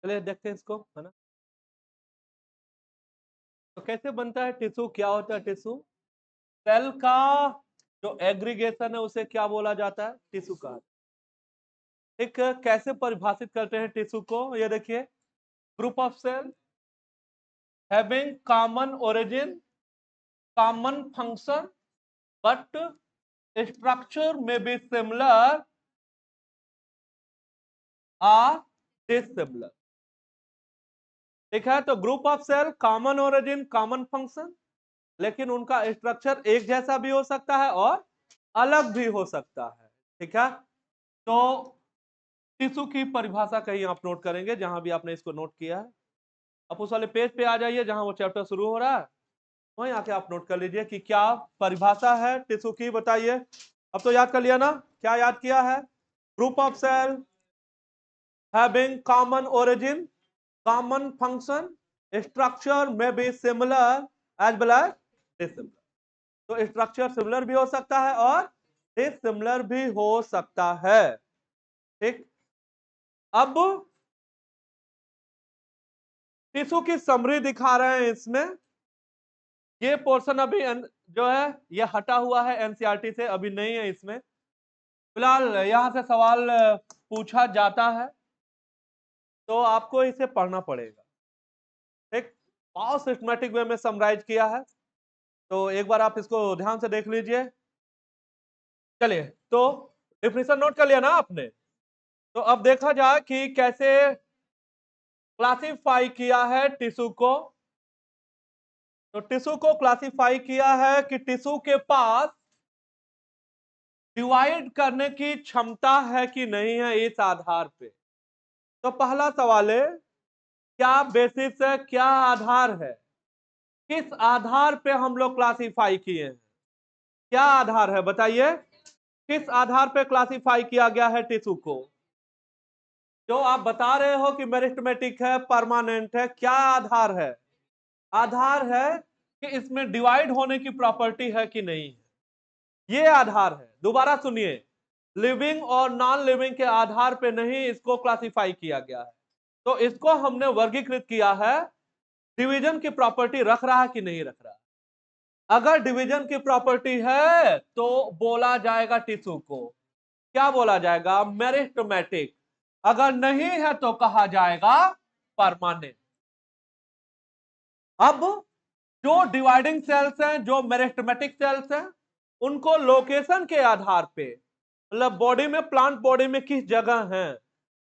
चलिए देखते हैं इसको, है ना। तो कैसे बनता है टिश्यू, क्या होता है टिश्यू? सेल का जो एग्रीगेशन है उसे क्या बोला जाता है? टिश्यू का। एक कैसे परिभाषित करते हैं टिश्यू को, ये देखिए, group of cell having common origin, common function, but structure में बी सिमिलर आर डिसिमिलर। ठीक है, तो group of cell common origin common function, लेकिन उनका स्ट्रक्चर एक जैसा भी हो सकता है और अलग भी हो सकता है। ठीक है, तो टिश्यू की परिभाषा कहीं आप नोट करेंगे, जहां भी आपने इसको नोट किया है आप उस वाले पेज पे आ जाइए जहां वो चैप्टर शुरू हो रहा है, वहीं आके आप नोट कर लीजिए कि क्या परिभाषा है टिश्यू की, बताइए। अब तो याद कर लिया ना, क्या याद किया है? Group of cell having common origin, common function, structure में be similar as well as dissimilar. तो स्ट्रक्चर सिमिलर भी हो सकता है और डिसिमिलर भी हो सकता है। ठीक, अब टिश्यू की समरी दिखा रहे हैं इसमें। ये पोर्शन अभी जो है ये हटा हुआ है एनसीईआरटी से, अभी नहीं है इसमें। फिलहाल यहां से सवाल पूछा जाता है तो आपको इसे पढ़ना पड़ेगा। ठीक, बहुत सिस्टमैटिक वे में समराइज किया है, तो एक बार आप इसको ध्यान से देख लीजिए। चलिए, तो डिफिनेशन नोट कर लिया ना आपने? तो अब देखा जाए कि कैसे क्लासिफाई किया है टिश्यू को। तो टिश्यू को क्लासिफाई किया है कि टिश्यू के पास डिवाइड करने की क्षमता है कि नहीं है, इस आधार पे। तो पहला सवाल है, क्या बेसिस है, क्या आधार है, किस आधार पे हम लोग क्लासिफाई किए हैं? क्या आधार है बताइए, किस आधार पे क्लासिफाई किया गया है टिश्यू को? जो आप बता रहे हो कि मेरिस्टेमेटिक है, परमानेंट है, क्या आधार है? आधार है कि इसमें डिवाइड होने की प्रॉपर्टी है कि नहीं है, ये आधार है। दोबारा सुनिए, लिविंग और नॉन लिविंग के आधार पे नहीं इसको क्लासिफाई किया गया है। तो इसको हमने वर्गीकृत किया है, डिवीजन की प्रॉपर्टी रख रहा है कि नहीं रख रहा। अगर डिवीजन की प्रॉपर्टी है तो बोला जाएगा टिश्यू को, क्या बोला जाएगा? मेरिस्टेमेटिक। अगर नहीं है तो कहा जाएगा परमानेंट। अब जो डिवाइडिंग सेल्स हैं, जो मेरिस्टेमेटिक सेल्स हैं, उनको लोकेशन के आधार पे, मतलब बॉडी में, प्लांट बॉडी में किस जगह है,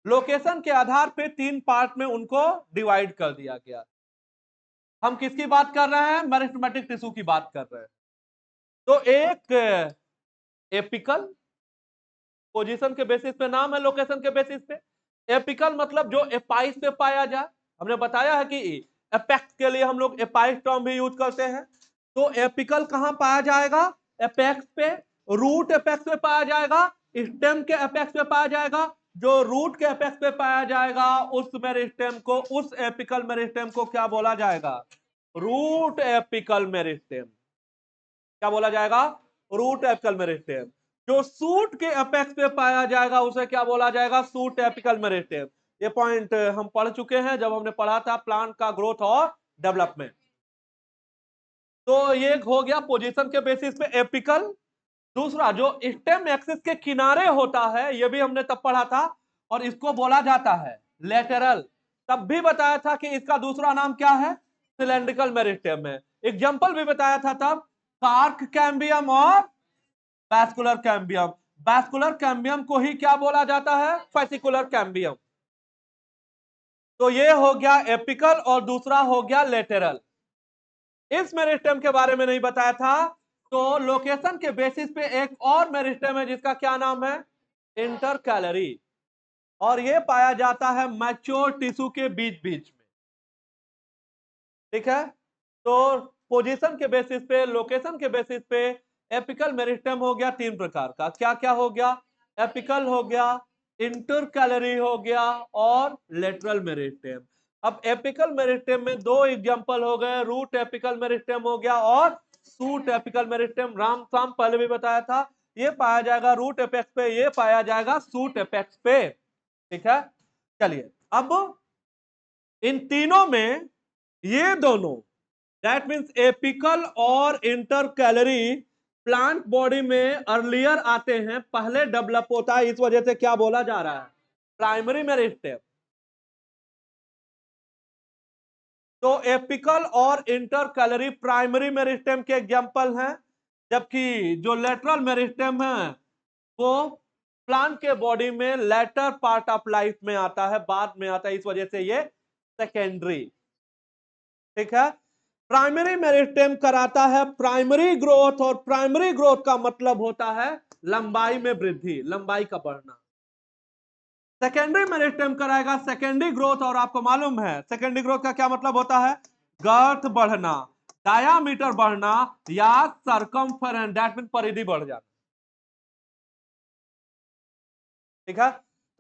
लोकेशन के आधार पे तीन पार्ट में उनको डिवाइड कर दिया गया। हम किसकी बात कर रहे हैं? मेरिस्टेमेटिक टिश्यू की बात कर रहे हैं। तो एक एपिकल, पोजीशन के बेसिस पे नाम है, लोकेशन के बेसिस पे। एपिकल मतलब जो एपाइस पे पाया जाए। हमने बताया है कि एपेक्स के लिए हम लोग एपाइस टर्म भी यूज करते हैं। तो एपिकल कहां पाया जाएगा? एपेक्स पे। रूट एपेक्स पे पाया जाएगा, स्टेम के एपेक्स पे पाया जाएगा। जो रूट के एपेक्स पे पाया जाएगा उस मेरिस्टेम को, उस एपिकल मेरिस्टेम को क्या बोला जाएगा? Root apical meristem. क्या बोला जाएगा? Root apical meristem. जो सूट के एपेक्स पे पाया जाएगा उसे क्या बोला जाएगा? Shoot apical meristem. ये पॉइंट हम पढ़ चुके हैं जब हमने पढ़ा था प्लांट का ग्रोथ और डेवलपमेंट। तो ये हो गया पोजीशन के बेसिस पे एपिकल। दूसरा जो स्टेम एक्सिस के किनारे होता है, ये भी हमने तब पढ़ा था, और इसको बोला जाता है लेटरल। तब भी बताया था कि इसका दूसरा नाम क्या है? सिलेंड्रिकल मेरिस्टेम है। एग्जांपल भी बताया था तब, कार्क कैम्बियम और वैस्कुलर कैम्बियम। वैस्कुलर कैम्बियम को ही क्या बोला जाता है? Fascicular cambium. तो ये हो गया एपिकल और दूसरा हो गया लेटरल। इस मेरिस्टेम के बारे में नहीं बताया था, तो लोकेशन के बेसिस पे एक और मेरिस्टेम है जिसका क्या नाम है? इंटरकैलरी। और ये पाया जाता है मैच्योर टिश्यू के बीच बीच में। ठीक है, तो पोजीशन के बेसिस पे, लोकेशन के बेसिस पे एपिकल मेरिस्टेम हो गया तीन प्रकार का। क्या क्या हो गया? एपिकल हो गया, इंटरकैलरी हो गया और लेटरल मेरिस्टेम। अब एपिकल मेरिस्टेम में दो एग्जांपल हो गए, रूट एपिकल मेरिस्टेम हो गया और सूट एपिकल मेरिस्टेम। राम शाम पहले भी बताया था, ये पाया जाएगा रूट एपेक्स पे, ये पाया जाएगा सूट एपेक्स पे। ठीक है, चलिए अब इन तीनों में ये दोनों, दैट मीन्स एपिकल और इंटरकैलरी, प्लांट बॉडी में अर्लियर आते हैं, पहले डेवलप होता है, इस वजह से क्या बोला जा रहा है, प्राइमरी मेरिस्टेम। तो एपिकल और इंटरकैलरी प्राइमरी मेरिस्टेम के एग्जांपल हैं, जबकि जो लेटरल मेरिस्टेम है वो प्लांट के बॉडी में लेटर पार्ट ऑफ लाइफ में आता है, बाद में आता है, इस वजह से ये सेकेंडरी। ठीक है, प्राइमरी मेरिस्टेम कराता है प्राइमरी ग्रोथ, और प्राइमरी ग्रोथ का मतलब होता है लंबाई में वृद्धि, लंबाई का बढ़ना। सेकेंडरी मेरिस्टेम कराएगा सेकेंडरी ग्रोथ, और आपको मालूम है सेकेंडरी ग्रोथ का क्या मतलब होता है, गर्थ बढ़ना, डायामीटर बढ़ना, या सर्कमफेरेंस, दैट मीन परिधि बढ़ जाना। ठीक है,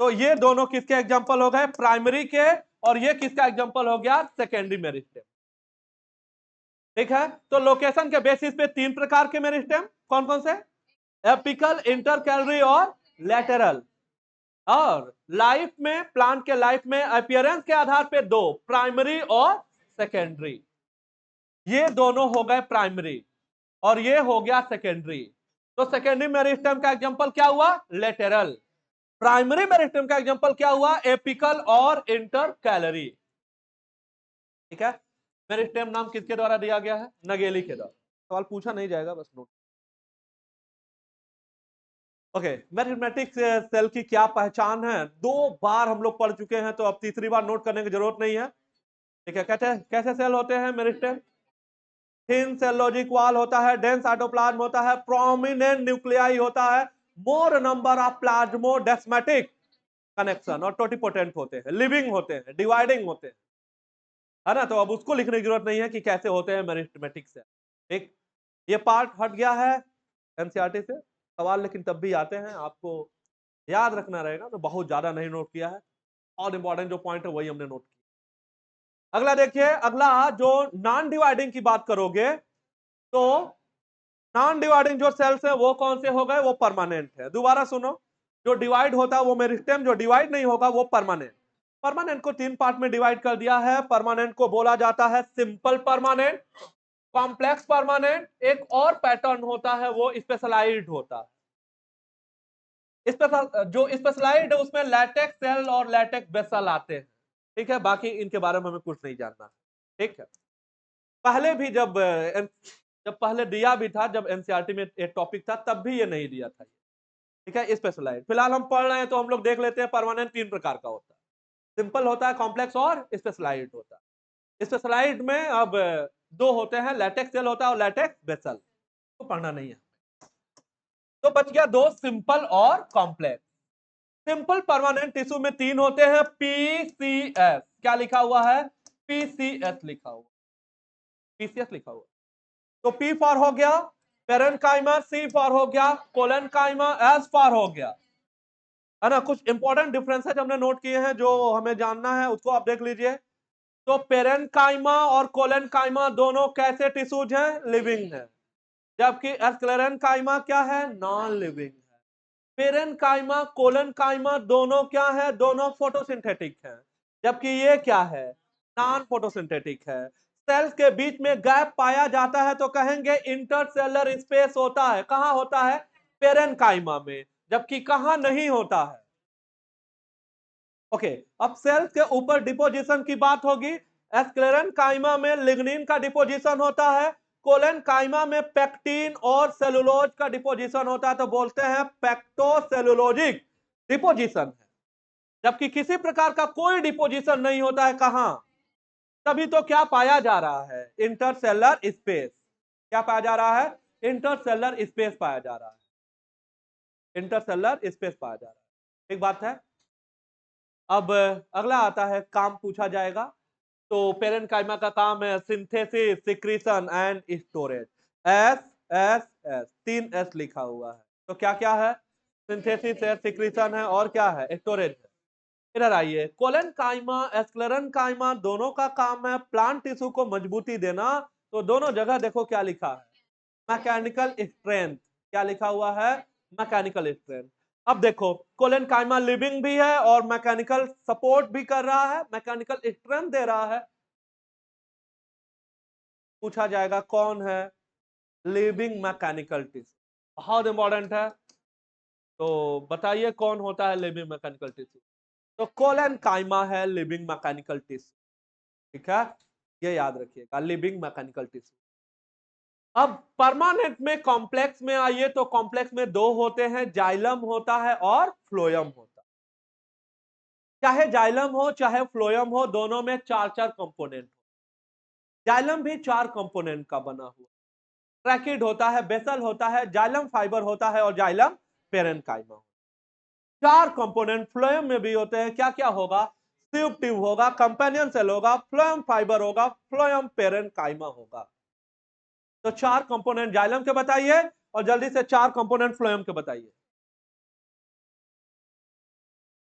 तो ये दोनों किसके एग्जांपल हो गए, प्राइमरी के, और ये किसका एग्जांपल हो गया, सेकेंडरी मेरिस्टेम। ठीक है, तो लोकेशन के बेसिस पे तीन प्रकार के मेरिस्टेम, कौन कौन से, एपिकल, इंटरकैलरी और लेटरल। और लाइफ में, प्लांट के लाइफ में अपीयरेंस के आधार पे दो, प्राइमरी और सेकेंडरी। ये दोनों हो गए प्राइमरी और ये हो गया सेकेंडरी। तो सेकेंडरी मेरिस्टेम का एग्जांपल क्या हुआ, लेटरल। प्राइमरी मेरिस्टेम का एग्जांपल क्या हुआ, एपिकल और इंटरकैलरी। ठीक है, मेरिस्टेम नाम किसके द्वारा दिया गया है, नगेली के द्वारा। सवाल पूछा नहीं जाएगा, बस नोट। ओके, मैथमेटिक्स सेल की क्या पहचान है, दो बार हम लोग पढ़ चुके हैं, तो अब तीसरी बार नोट करने की जरूरत नहीं है। ठीक है, कहते हैं कैसे सेल होते हैं मेरिस्टेम, थिन सेलोजिक वॉल होता है, डेंस साइटोप्लाज्म होता है, प्रोमिनेंट न्यूक्लियाई होता है, मोर नंबर ऑफ प्लाज्मोडेस्मेटिक कनेक्शन, और टोटिपोटेंट होते हैं, लिविंग होते हैं, डिवाइडिंग होते हैं, है ना। तो अब उसको लिखने की जरूरत नहीं है कि कैसे होते हैं मेरिस्टेमेटिक सेल। ठीक, ये पार्ट हट गया है एनसीईआरटी से सवाल, लेकिन तब भी आते हैं, आपको याद रखना रहेगा, तो बहुत ज्यादा नहीं नोट किया है, और इंपॉर्टेंट जो पॉइंट है वही हमने नोट किया। अगला देखिए, अगला जो नॉन डिवाइडिंग की बात करोगे, तो नॉन डिवाइडिंग जो सेल्स है वो कौन से हो गए, वो परमानेंट है। दोबारा सुनो, जो डिवाइड होता है वो मेरिस्टेम, जो डिवाइड नहीं होगा वो परमानेंट। परमानेंट को तीन पार्ट में डिवाइड कर दिया है। परमानेंट को बोला जाता है सिंपल परमानेंट, कॉम्प्लेक्स परमानेंट, एक और पैटर्न होता है वो स्पेशलाइज्ड होता है। जो स्पेशलाइज्ड है उसमें लैटेक्स सेल और लैटेक्स बेसल आते हैं। ठीक है, बाकी इनके बारे में हमें कुछ नहीं जानना। ठीक है, पहले भी जब पहले दिया भी था, जब एनसीईआरटी में एक टॉपिक था, तब भी ये नहीं दिया था। ठीक है, स्पेशलाइज्ड फिलहाल हम पढ़ रहे हैं, तो हम लोग देख लेते हैं। परमानेंट तीन प्रकार का होता है, सिंपल होता है, कॉम्प्लेक्स और स्पेशलाइज्ड होता है। स्पेशलाइज्ड में अब दो होते हैं, लैटेक्स सेल होता है और लैटेक्स बेसल, तो पढ़ना नहीं है। तो बच गया दो, सिंपल और कॉम्प्लेक्स। सिंपल परमानेंट टिश्यू में तीन होते हैं, पीसीएस, क्या लिखा हुआ है, पीसीएस लिखा हुआ, पीसीएस लिखा हुआ। तो पी फॉर हो गया पेरेन्काइमा, सी फॉर हो गया कोलेनकाइमा, एस फॉर हो गया, है ना। कुछ इंपॉर्टेंट डिफरेंसेस हमने नोट किए हैं, जो हमें जानना है उसको आप देख लीजिए। तो पेरेन्काइमा और कोलेनकाइमा दोनों कैसे टिश्यूज हैं, लिविंग है, जबकि एस्क्लेरेन्काइमा क्या है, नॉन लिविंग है। पेरेन्काइमा कोलेनकाइमा दोनों क्या है, दोनों फोटोसिंथेटिक है, जबकि ये क्या है, नॉन फोटोसिंथेटिक है। सेल्स के बीच में गैप पाया जाता है तो कहेंगे इंटरसेलर स्पेस होता है, कहां होता है, पेरेन्काइमा में, जबकि कहां नहीं होता है। ओके, अब सेल्स के ऊपर डिपोजिशन की बात होगी। एस्क्लेरेन्काइमा में लिग्निन का डिपोजिशन होता है, कोलेनकाइमा में पेक्टिन और सेलुलोज का डिपोजिशन होता है, तो बोलते हैं पेक्टोसेलुलोजिक डिपोजिशन है। जबकि किसी प्रकार का कोई डिपोजिशन नहीं होता है, कहां, तभी तो क्या पाया जा रहा है, इंटरसेलर स्पेस। क्या पाया जा रहा है, इंटरसेलर स्पेस पाया जा रहा है, इंटरसेलर स्पेस पाया जा रहा है। एक बात है। अब अगला आता है, काम पूछा जाएगा। तो पेरेन्काइमा का काम है synthesis, secretion and storage. S S S, तीन एस लिखा हुआ है, तो क्या क्या है, सिंथेसिस है, सिक्रीशन है, और क्या है, स्टोरेज है। इधर आइए, कोलेनकाइमा एस्क्लेरेन्काइमा दोनों का काम है प्लांट टिश्यू को मजबूती देना। तो दोनों जगह देखो क्या लिखा है, मैकेनिकल स्ट्रेंथ, क्या लिखा हुआ है, मैकेनिकल स्ट्रेंथ। अब देखो, कोलेनकाइमा लिविंग भी है और मैकेनिकल सपोर्ट भी कर रहा है, मैकेनिकल स्ट्रेंथ दे रहा है। पूछा जाएगा कौन है लिविंग मैकेनिकल टिश्यू, बहुत इंपॉर्टेंट है। तो बताइए कौन होता है लिविंग मैकेनिकल टिश्यू? तो कोलेनकाइमा है लिविंग मैकेनिकल टिश्यू। ठीक है, ये याद रखिएगा, लिविंग मैकेनिकल टिश्यू। अब परमानेंट में कॉम्प्लेक्स में आइए, तो कॉम्प्लेक्स में दो होते हैं, जाइलम होता है और फ्लोएम होता है। चाहे जाइलम हो चाहे फ्लोएम हो, दोनों में चार चार कंपोनेंट हो। जाइलम भी चार कंपोनेंट का बना हुआ, ट्रैकिड होता है, बेसल होता है, जाइलम फाइबर होता है और जाइलम पेरेन्काइमा। चार कंपोनेंट फ्लोएम में भी होते हैं। क्या क्या होगा? ट्यूब ट्यूब होगा, कंपेनियन सेल होगा, फ्लोएम फाइबर होगा, फ्लोएम पेरेन्काइमा होगा। तो चार कंपोनेंट जाइलम के बताइए और जल्दी से चार कंपोनेंट फ्लोएम के बताइए।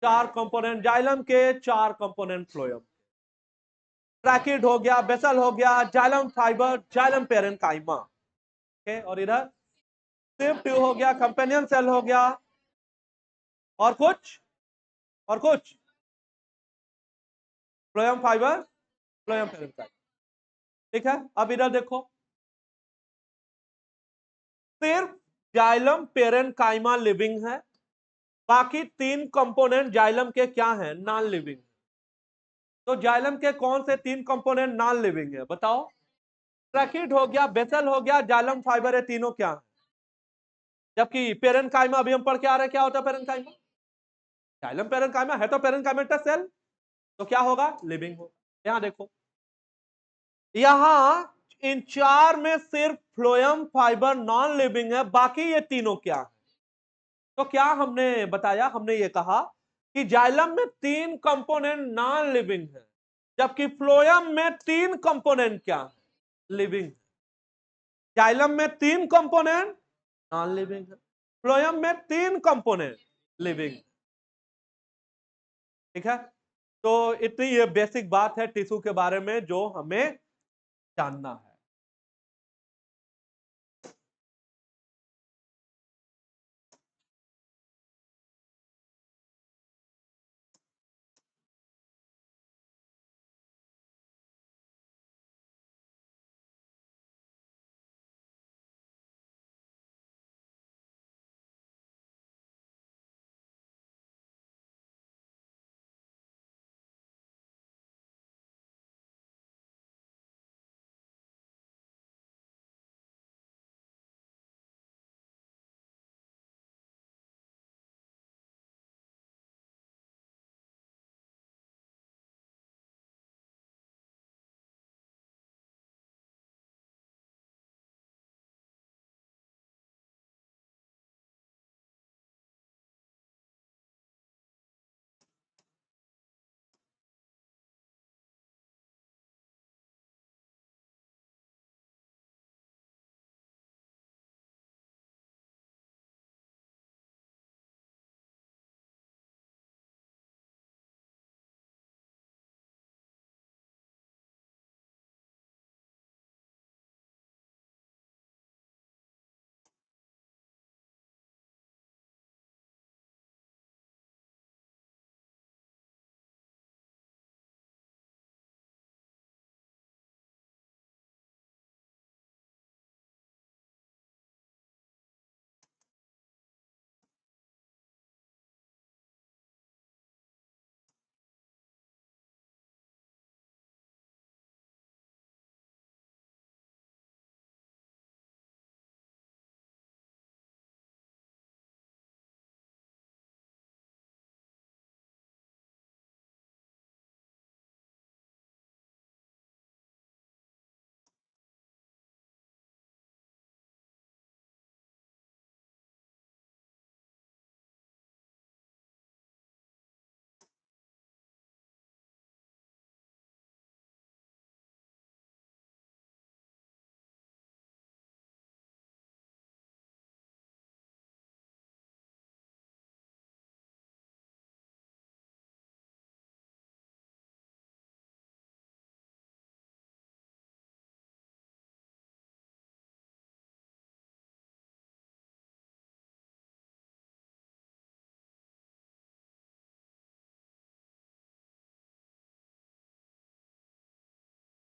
चार कंपोनेंट जाइलम के, चार कंपोनेंट फ्लोएम। ट्रैकिड हो गया, बेसल हो गया, xylem fibre, xylem parenchyma. Okay, और इधर ट्यूब ट्यूब हो गया, कंपेनियन सेल हो गया, और कुछ, और कुछ फ्लोएम फाइबर, फ्लोएम पेरेन्काइमा। ठीक है, अब इधर देखो, सिर्फ जाइलम पेरेन्काइमा लिविंग है, बाकी तीन कंपोनेंट जाइलम के क्या हैं? Non living. तो जाइलम के कौन से तीन कंपोनेंट नॉन लिविंग है बताओ? ट्रैकिड हो गया, बेसल हो गया, जाइलम फाइबर है, तीनों क्या है? जबकि पेरेन्काइमा अभी हम पढ़ के आ रहे हैं, क्या होता है पेरेन्काइमा? जाइलम पेरेन्काइमा है तो पेरेन्काइमेटस सेल, तो क्या होगा? लिविंग होगा। यहां देखो, यहां इन चार में सिर्फ फ्लोएम फाइबर नॉन लिविंग है, बाकी ये तीनों क्या है? तो क्या हमने बताया? हमने ये कहा कि जाइलम में तीन कंपोनेंट नॉन लिविंग है, जबकि फ्लोएम में तीन कंपोनेंट क्या है? लिविंग। जाइलम में तीन कंपोनेंट नॉन लिविंग है, फ्लोएम में तीन कंपोनेंट लिविंग। ठीक है, तो इतनी ये बेसिक बात है टिश्यू के बारे में जो हमें जानना है।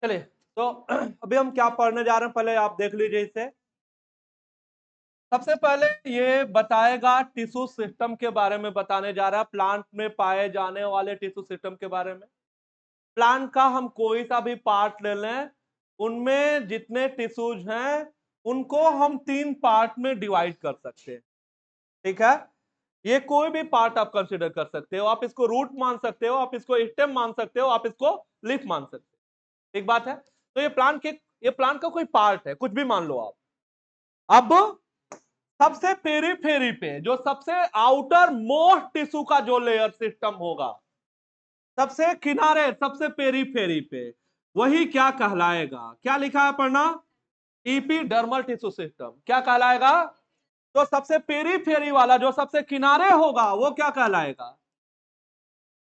चलिए, तो अभी हम क्या पढ़ने जा रहे हैं पहले आप देख लीजिए इसे। सबसे पहले ये बताएगा टिश्यू सिस्टम के बारे में बताने जा रहा है, प्लांट में पाए जाने वाले टिश्यू सिस्टम के बारे में। प्लांट का हम कोई सा भी पार्ट ले लें, उनमें जितने टिश्यूज हैं उनको हम 3 पार्ट में डिवाइड कर सकते हैं। ठीक है, ये कोई भी पार्ट आप कंसीडर कर सकते हो, आप इसको रूट मान सकते हो, आप इसको स्टेम मान सकते हो, आप इसको लीफ मान सकते हो। ठीक बात है। तो ये प्लांट का कोई पार्ट है, कुछ भी मान लो आप। अब सबसे पेरीफेरी पे, जो सबसे आउटर मोस्ट टिश्यू का जो लेयर सिस्टम होगा, सबसे किनारे, सबसे पेरीफेरी पे, वही क्या कहलाएगा? क्या लिखा है पढ़ना? Epidermal tissue system. क्या कहलाएगा? तो सबसे पेरीफेरी वाला, जो सबसे किनारे होगा, वो क्या कहलाएगा?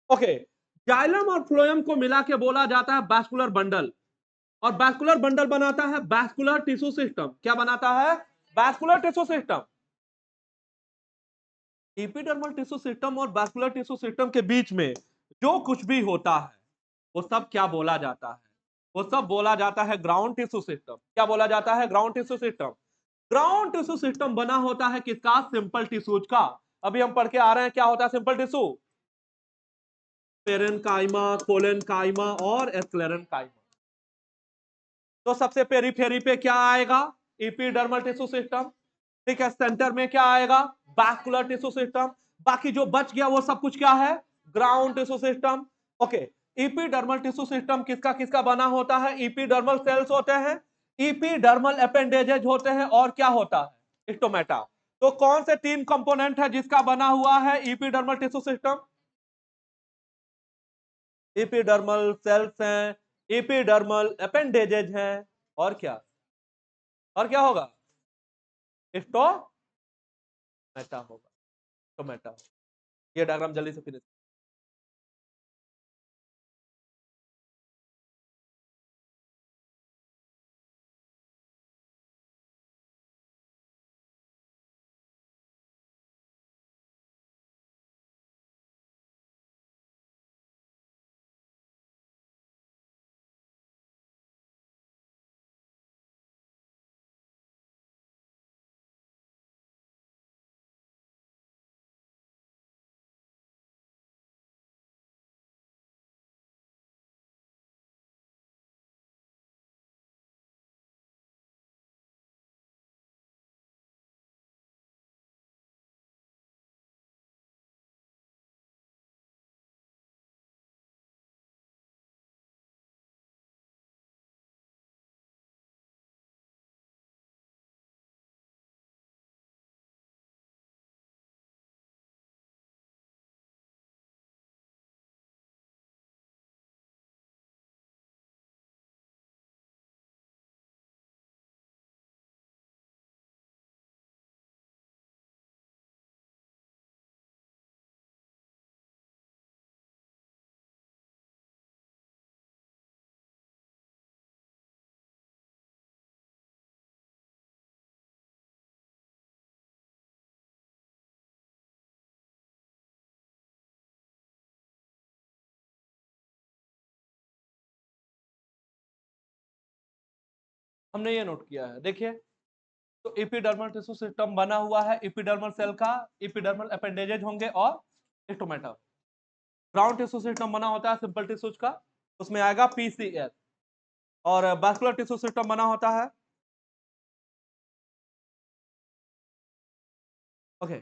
ओके, जाइलम और फ्लोएम को मिला के बोला जाता है वैस्कुलर बंडल, और वैस्कुलर बंडल बनाता है वैस्कुलर टिश्यू सिस्टम। क्या बनाता है? Vascular tissue system. Epidermal tissue system और वैस्कुलर टिश्यू सिस्टम के बीच में जो कुछ भी होता है, वो सब क्या बोला जाता है? वो सब बोला जाता है ग्राउंड टिश्यू सिस्टम। क्या बोला जाता है? Ground tissue system. Ground tissue system बना होता है किसका? सिंपल टिश्यूज का। अभी हम पढ़ के आ रहे हैं क्या होता है सिंपल टिश्यू। पेरेन्काइमा, कोलेनकाइमा और एस्क्लेरेन्काइमा। तो सबसे पेरीफेरी पे क्या आएगा? Epidermal tissue system. ठीक है, सेंटर में क्या आएगा? Vascular tissue system. बाकी जो बच गया वो सब कुछ क्या है? Ground tissue system. Okay, epidermal tissue system किसका किसका बना होता है? एपिडर्मल सेल्स होते हैं, एपिडर्मल अपेंडेजेज होते हैं, और क्या होता है? स्टोमेटा। तो कौन से 3 कंपोनेंट है जिसका बना हुआ है epidermal tissue system? Epidermal cells हैं, एपिडर्मल अपेंडेजेज हैं, और क्या? और क्या होगा? स्टोमेटा होगा। स्टोमेटा। ये डायग्राम जल्दी से फिनिश। हमने ये नोट किया है, देखिए। तो एपिडर्मल टिश्यू सिस्टम बना हुआ है एपिडर्मल सेल का, एपिडर्मल अपेंडेजेज होंगे और स्टोमेटा। ग्राउंड टिश्यू सिस्टम बना होता है सिंपल टिश्यूज का, उसमें आएगा पीसीएस। और वैस्कुलर टिश्यू सिस्टम बना होता है, ओके।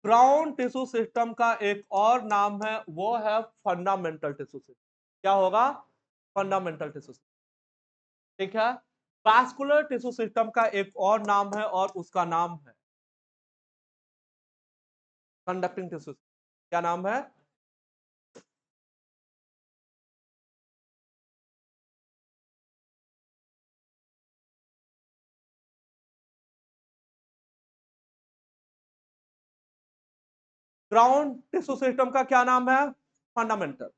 ग्राउंड टिश्यू सिस्टम का एक और नाम है, वो है फंडामेंटल टिश्यू सिस्टम। क्या होगा? Fundamental tissue system. ठीक है। वैस्कुलर टिश्यू सिस्टम का एक और नाम है, और उसका नाम है कंडक्टिंग टिश्यू। क्या नाम है? ग्राउंड टिश्यू सिस्टम का क्या नाम है? फंडामेंटल।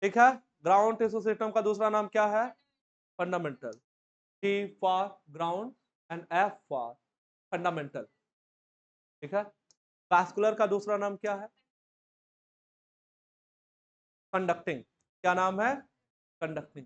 ठीक है। ग्राउंड टिश्यू सिस्टम का दूसरा नाम क्या है? Fundamental. G for ground and F for fundamental. ठीक है। वैस्कुलर का दूसरा नाम क्या है? कंडक्टिंग, क्या नाम है? कंडक्टिंग।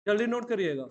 जल्दी नोट करिएगा।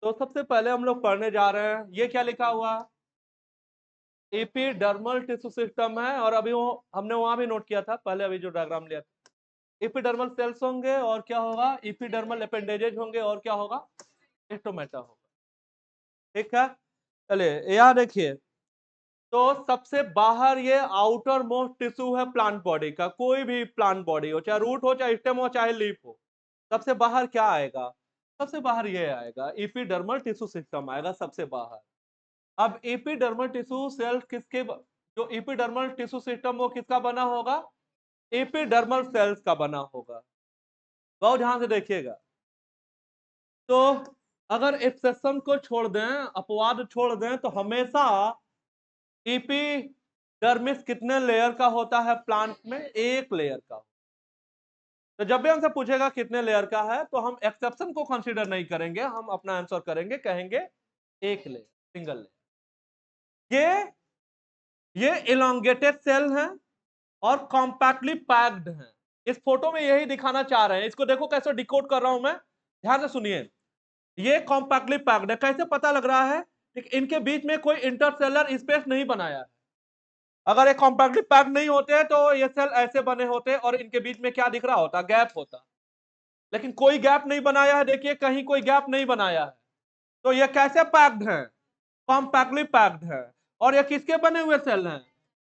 तो सबसे पहले हम लोग पढ़ने जा रहे हैं, ये क्या लिखा हुआ, एपिडर्मल टिश्यू सिस्टम है। और अभी वो हमने वहां भी नोट किया था पहले, अभी जो डायग्राम लिया था, एपिडर्मल सेल्स होंगे और क्या होगा, एपिडर्मल अपेंडेजेज होंगे और क्या होगा, स्टोमेटा होगा। ठीक है, चलिए यहाँ देखिए, तो सबसे बाहर ये आउटर मोस्ट टिश्यू है प्लांट बॉडी का, कोई भी प्लांट बॉडी हो, चाहे रूट हो, चाहे स्टेम हो, चाहे लीफ हो, सबसे बाहर क्या आएगा, सबसे बाहर ये आएगा, एपिडर्मल टिश्यू सिस्टम आएगा सबसे बाहर। अब एपिडर्मल टिश्यू सेल किसके, जो एपिडर्मल टिश्यू सिस्टम वो किसका बना होगा, एपिडर्मल सेल्स का बना होगा। बहुत ध्यान से देखिएगा। तो अगर एक्सेप्शन को छोड़ दें, अपवाद छोड़ दें, तो हमेशा एपिडर्मिस कितने लेयर का होता है प्लांट में, एक लेयर का। तो जब भी हमसे पूछेगा कितने लेयर का है, तो हम एक्सेप्शन को कंसीडर नहीं करेंगे, हम अपना आंसर करेंगे, कहेंगे एक लेयर, सिंगल लेयर। ये इलोंगेटेड सेल हैं और कॉम्पैक्टली पैक्ड हैं। इस फोटो में यही दिखाना चाह रहे हैं, इसको देखो कैसे डिकोड कर रहा हूं मैं, ध्यान से सुनिए। ये कॉम्पैक्टली पैक्ड है, कैसे पता लग रहा है, इनके बीच में कोई इंटरसेलर स्पेस नहीं बनाया है। अगर ये कॉम्पैक्टली पैक्ड नहीं होते तो ये सेल ऐसे बने होते और इनके बीच में क्या दिख रहा होता, गैप होता। लेकिन कोई गैप नहीं बनाया है, देखिए कहीं कोई गैप नहीं बनाया है। तो ये कैसे पैक्ड है, कॉम्पैक्टली पैक्ड है। और ये किसके बने हुए सेल हैं,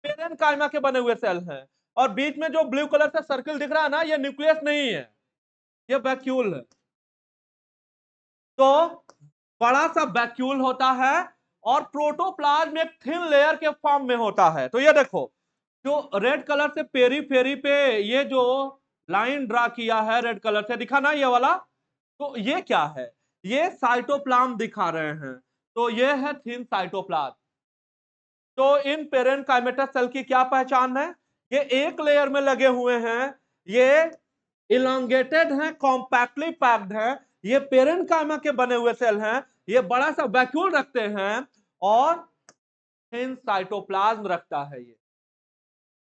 पेरेन्काइमा के बने हुए सेल हैं। और बीच में जो ब्लू कलर से सर्कल दिख रहा है ना, ये न्यूक्लियस नहीं है, ये वैक्यूल है। तो बड़ा सा वैक्यूल होता है और प्रोटोप्लाज्म एक थिन लेयर के फॉर्म में होता है। तो ये देखो, जो रेड कलर से पेरीफेरी पे ये जो लाइन ड्रा किया है रेड कलर से, दिखा ना ये वाला, तो ये क्या है, ये साइटोप्लाज्म दिखा रहे हैं। तो ये है थिन साइटोप्लाज्म। तो इन पेरेन्काइमेटस सेल की क्या पहचान है, ये एक लेयर में लगे हुए हैं, ये इलोंगेटेड हैं, कॉम्पैक्टली पैक्ड हैं, ये पेरेन्काइमा के बने हुए सेल हैं, ये बड़ा सा वैक्यूल रखते हैं और थिन साइटोप्लाज्म रखता है।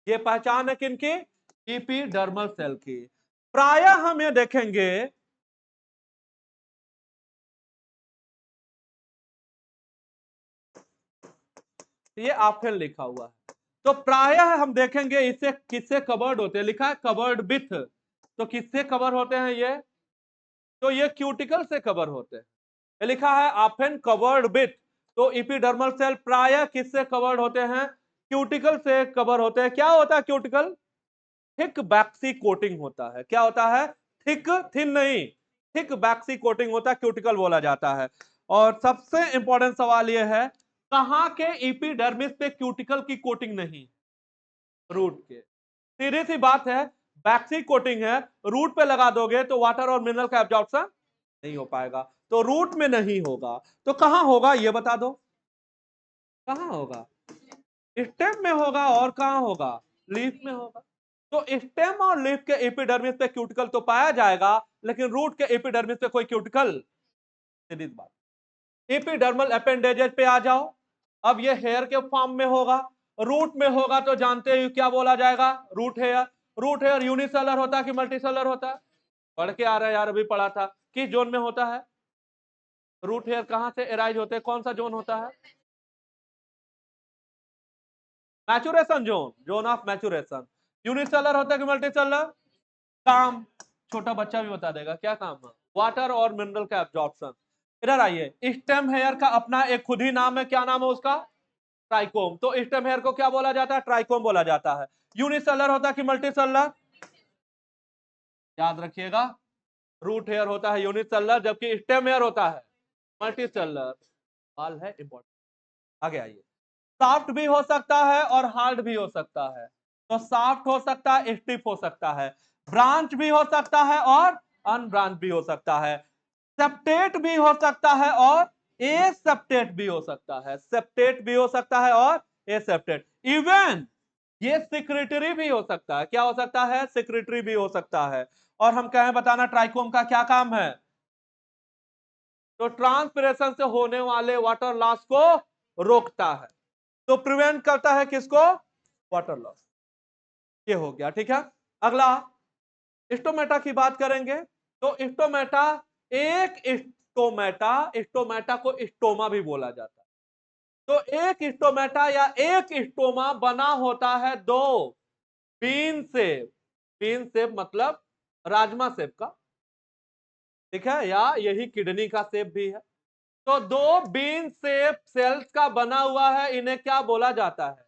ये पहचान है किनकी, एपिडर्मल सेल की। प्रायः हम ये देखेंगे, ये आफेल लिखा हुआ है, तो प्रायः हम देखेंगे इसे किससे कवर्ड होते हैं, लिखा है कवर्ड विथ। तो किससे कवर होते हैं ये, तो ये क्यूटिकल से कवर होते हैं, ये लिखा है ऑफन कवर्ड विथ। तो एपिडर्मल सेल प्रायः किससे कवर्ड होते हैं, क्यूटिकल से कवर होते हैं। क्या होता है क्यूटिकल, थिक वैक्सी कोटिंग होता है। क्या होता है, थिक, थिन नहीं, थिक वैक्सी कोटिंग होता है, क्यूटिकल बोला जाता है। और सबसे इंपॉर्टेंट सवाल यह है, कहां के एपिडर्मिस पे क्यूटिकल की कोटिंग नहीं, रूट के। सीधी सी बात है, वैक्सी कोटिंग है, रूट पे लगा दोगे तो वाटर और मिनरल का एब्जॉर्प्शन नहीं हो पाएगा, तो रूट में नहीं होगा। तो कहां होगा ये बता दो, कहां होगा, स्टेम में होगा और कहां होगा, लीफ में होगा। तो स्टेम और लीफ के एपिडर्मिस पे क्यूटिकल तो पाया जाएगा, लेकिन रूट के एपिडर्मिस पे कोई क्यूटिकल, सीधी बात। एपिडर्मल अपेंडेजेस पे आ जाओ, अब ये हेयर के फॉर्म में होगा, रूट में होगा तो जानते हो क्या बोला जाएगा, root hair. Root hair unicellular होता है कि मल्टीसेलर होता है, पढ़ के आ रहा है यार, अभी पढ़ा था। किस जोन में होता है रूट हेयर, कहां से एराइज होते हैं, कौन सा जोन होता है, maturation zone, zone of maturation. Unicellular होता है कि मल्टीसेलर, काम छोटा बच्चा भी बता देगा क्या काम है, वाटर और मिनरल का एब्जॉर्प्शन। इधर आइए, स्टेम हेयर का अपना एक खुद ही नाम है, क्या नाम है उसका, ट्राइकोम। तो स्टेम हेयर को क्या बोला जाता है, ट्राइकोम बोला जाता है। यूनिसेलर होता है कि मल्टीसेलर, याद रखिएगा, रूट हेयर होता है यूनिसेलर, जबकि स्टेम हेयर होता है मल्टीसेलर। सवाल है इंपॉर्टेंट, आगे आइए। सॉफ्ट भी हो सकता है और हार्ड भी हो सकता है। तो सॉफ्ट हो सकता है, स्टिफ हो सकता है, ब्रांच भी हो सकता है और अनब्रांच भी हो सकता है, सेप्टेट भी हो सकता है और ए सेप्टेट भी हो सकता है, सेप्टेट भी हो सकता है और ए सेप्टेट। इवन ये सिक्रेटरी भी हो सकता है, क्या हो सकता है, सिक्रेटरी भी हो सकता है। और हम कहें बताना ट्राइकोम का क्या काम है, तो ट्रांसपिरेशन से होने वाले वाटर लॉस को रोकता है, तो प्रिवेंट करता है किसको, वाटर लॉस। ये हो गया, ठीक है। अगला स्टोमेटा की बात करेंगे, तो स्टोमेटा एक स्टोमेटा, स्टोमेटा को स्टोमा भी बोला जाता है। तो एक स्टोमेटा या एक स्टोमा बना होता है दो बीन शेप, बीन शेप मतलब राजमा शेप का, ठीक है, या यही किडनी का शेप भी है। तो दो बीन शेप सेल्स का बना हुआ है, इन्हें क्या बोला जाता है?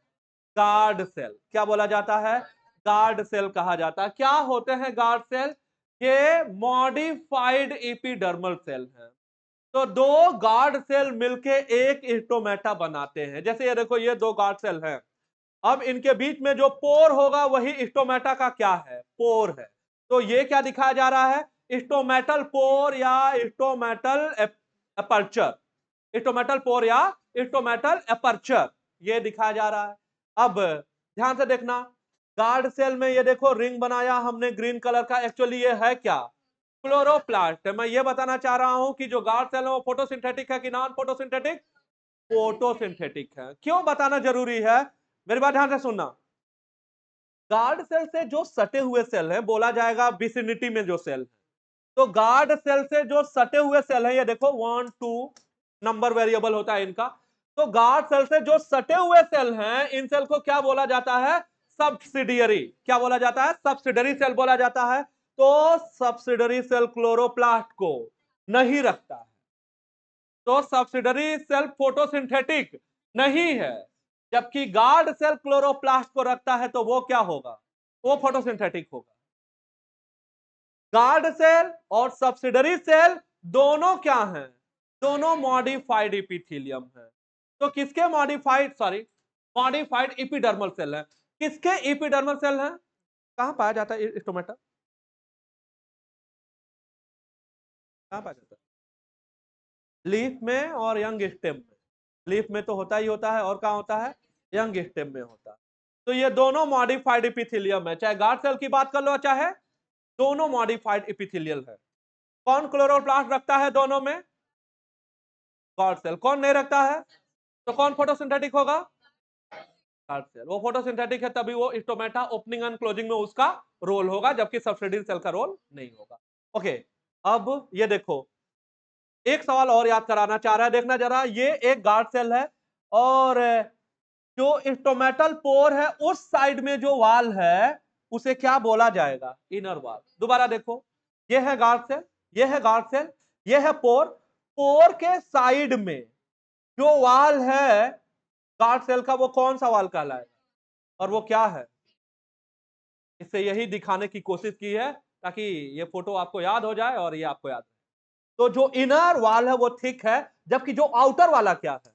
Guard cell. क्या बोला जाता है? गार्ड सेल कहा जाता है। क्या होते हैं गार्ड सेल? ये मॉडिफाइड एपिडर्मल सेल है। तो दो गार्ड सेल मिलके एक स्टोमेटा बनाते हैं। जैसे ये देखो, ये दो गार्ड सेल हैं। अब इनके बीच में जो पोर होगा वही स्टोमेटा का क्या है? पोर है। तो ये क्या दिखाया जा रहा है? स्टोमेटल पोर या स्टोमेटल एपर्चर, स्टोमेटल पोर या स्टोमेटल एपर्चर, ये दिखाया जा रहा है। अब ध्यान से देखना, गार्ड सेल में ये देखो रिंग बनाया हमने ग्रीन कलर का, एक्चुअली ये है क्या? क्लोरोप्लास्ट। मैं ये बताना चाह रहा हूं कि जो गार्ड सेल है वो फोटोसिंथेटिक है कि नॉन फोटोसिंथेटिक? फोटोसिंथेटिक है। क्यों बताना जरूरी है? मेरी बात ध्यान से सुनना। गार्ड सेल से जो सटे हुए सेल है, बोला जाएगा विसिनिटी में जो सेल है, तो गार्ड सेल से जो सटे हुए सेल है, ये देखो 1 2 नंबर वेरिएबल होता है इनका। तो गार्ड सेल से जो सटे हुए सेल हैं, इन सेल को क्या बोला जाता है? सब्सिडियरी। क्या बोला जाता है? सब्सिडियरी सेल बोला जाता है। तो सब्सिडियरी सेल क्लोरोप्लास्ट को नहीं रखता है, तो सब्सिडियरी सेल फोटोसिंथेटिक नहीं है। जबकि गार्ड सेल क्लोरोप्लास्ट को रखता है, तो वो क्या होगा? वो फोटोसिंथेटिक होगा। गार्ड सेल और सब्सिडरी सेल दोनों क्या हैं? दोनों मॉडिफाइड एपिथेलियम है। तो किसके modified, sorry, modified epidermal cell है। किसके एपिडर्मल सेल है? कहां पाया जाता है स्टोमेटा? कहां पाया जाता है? लीफ में और यंग स्टेम में। लीफ में तो होता ही होता है, और कहां होता है? यंग स्टेम में होता है। तो ये दोनों मॉडिफाइड एपिथेलियम है, चाहे गार्ड सेल की बात कर लो चाहे, दोनों मॉडिफाइड एपिथेलियल है। कौन क्लोरोप्लास्ट रखता है दोनों में? Guard cell. कौन नहीं रखता है? तो कौन फोटोसिंथेटिक होगा? Guard cell. वो फोटोसिंथेटिक है, तभी वो स्टोमेटा ओपनिंग एंड क्लोजिंग में उसका रोल होगा, जबकि सब्सिडियरी सेल का रोल नहीं होगा। ओके, अब ये देखो, एक सवाल और याद कराना चाह रहा है, देखना जरा। ये एक गार्ड सेल है, और जो स्टोमेटल पोर है उस साइड में जो वाल है उसे क्या बोला जाएगा? इनर वाल। दोबारा देखो, ये है गार्ड सेल, ये है गार्ड सेल, ये है पोर। पोर के साइड में जो वाल है गार्ड सेल का, वो कौन सा वाल कहलाएगा? और वो क्या है? इससे यही दिखाने की कोशिश की है ताकि ये फोटो आपको याद हो जाए और ये आपको याद रहे। तो जो इनर वाल है वो थिक है, जबकि जो आउटर वाला क्या है?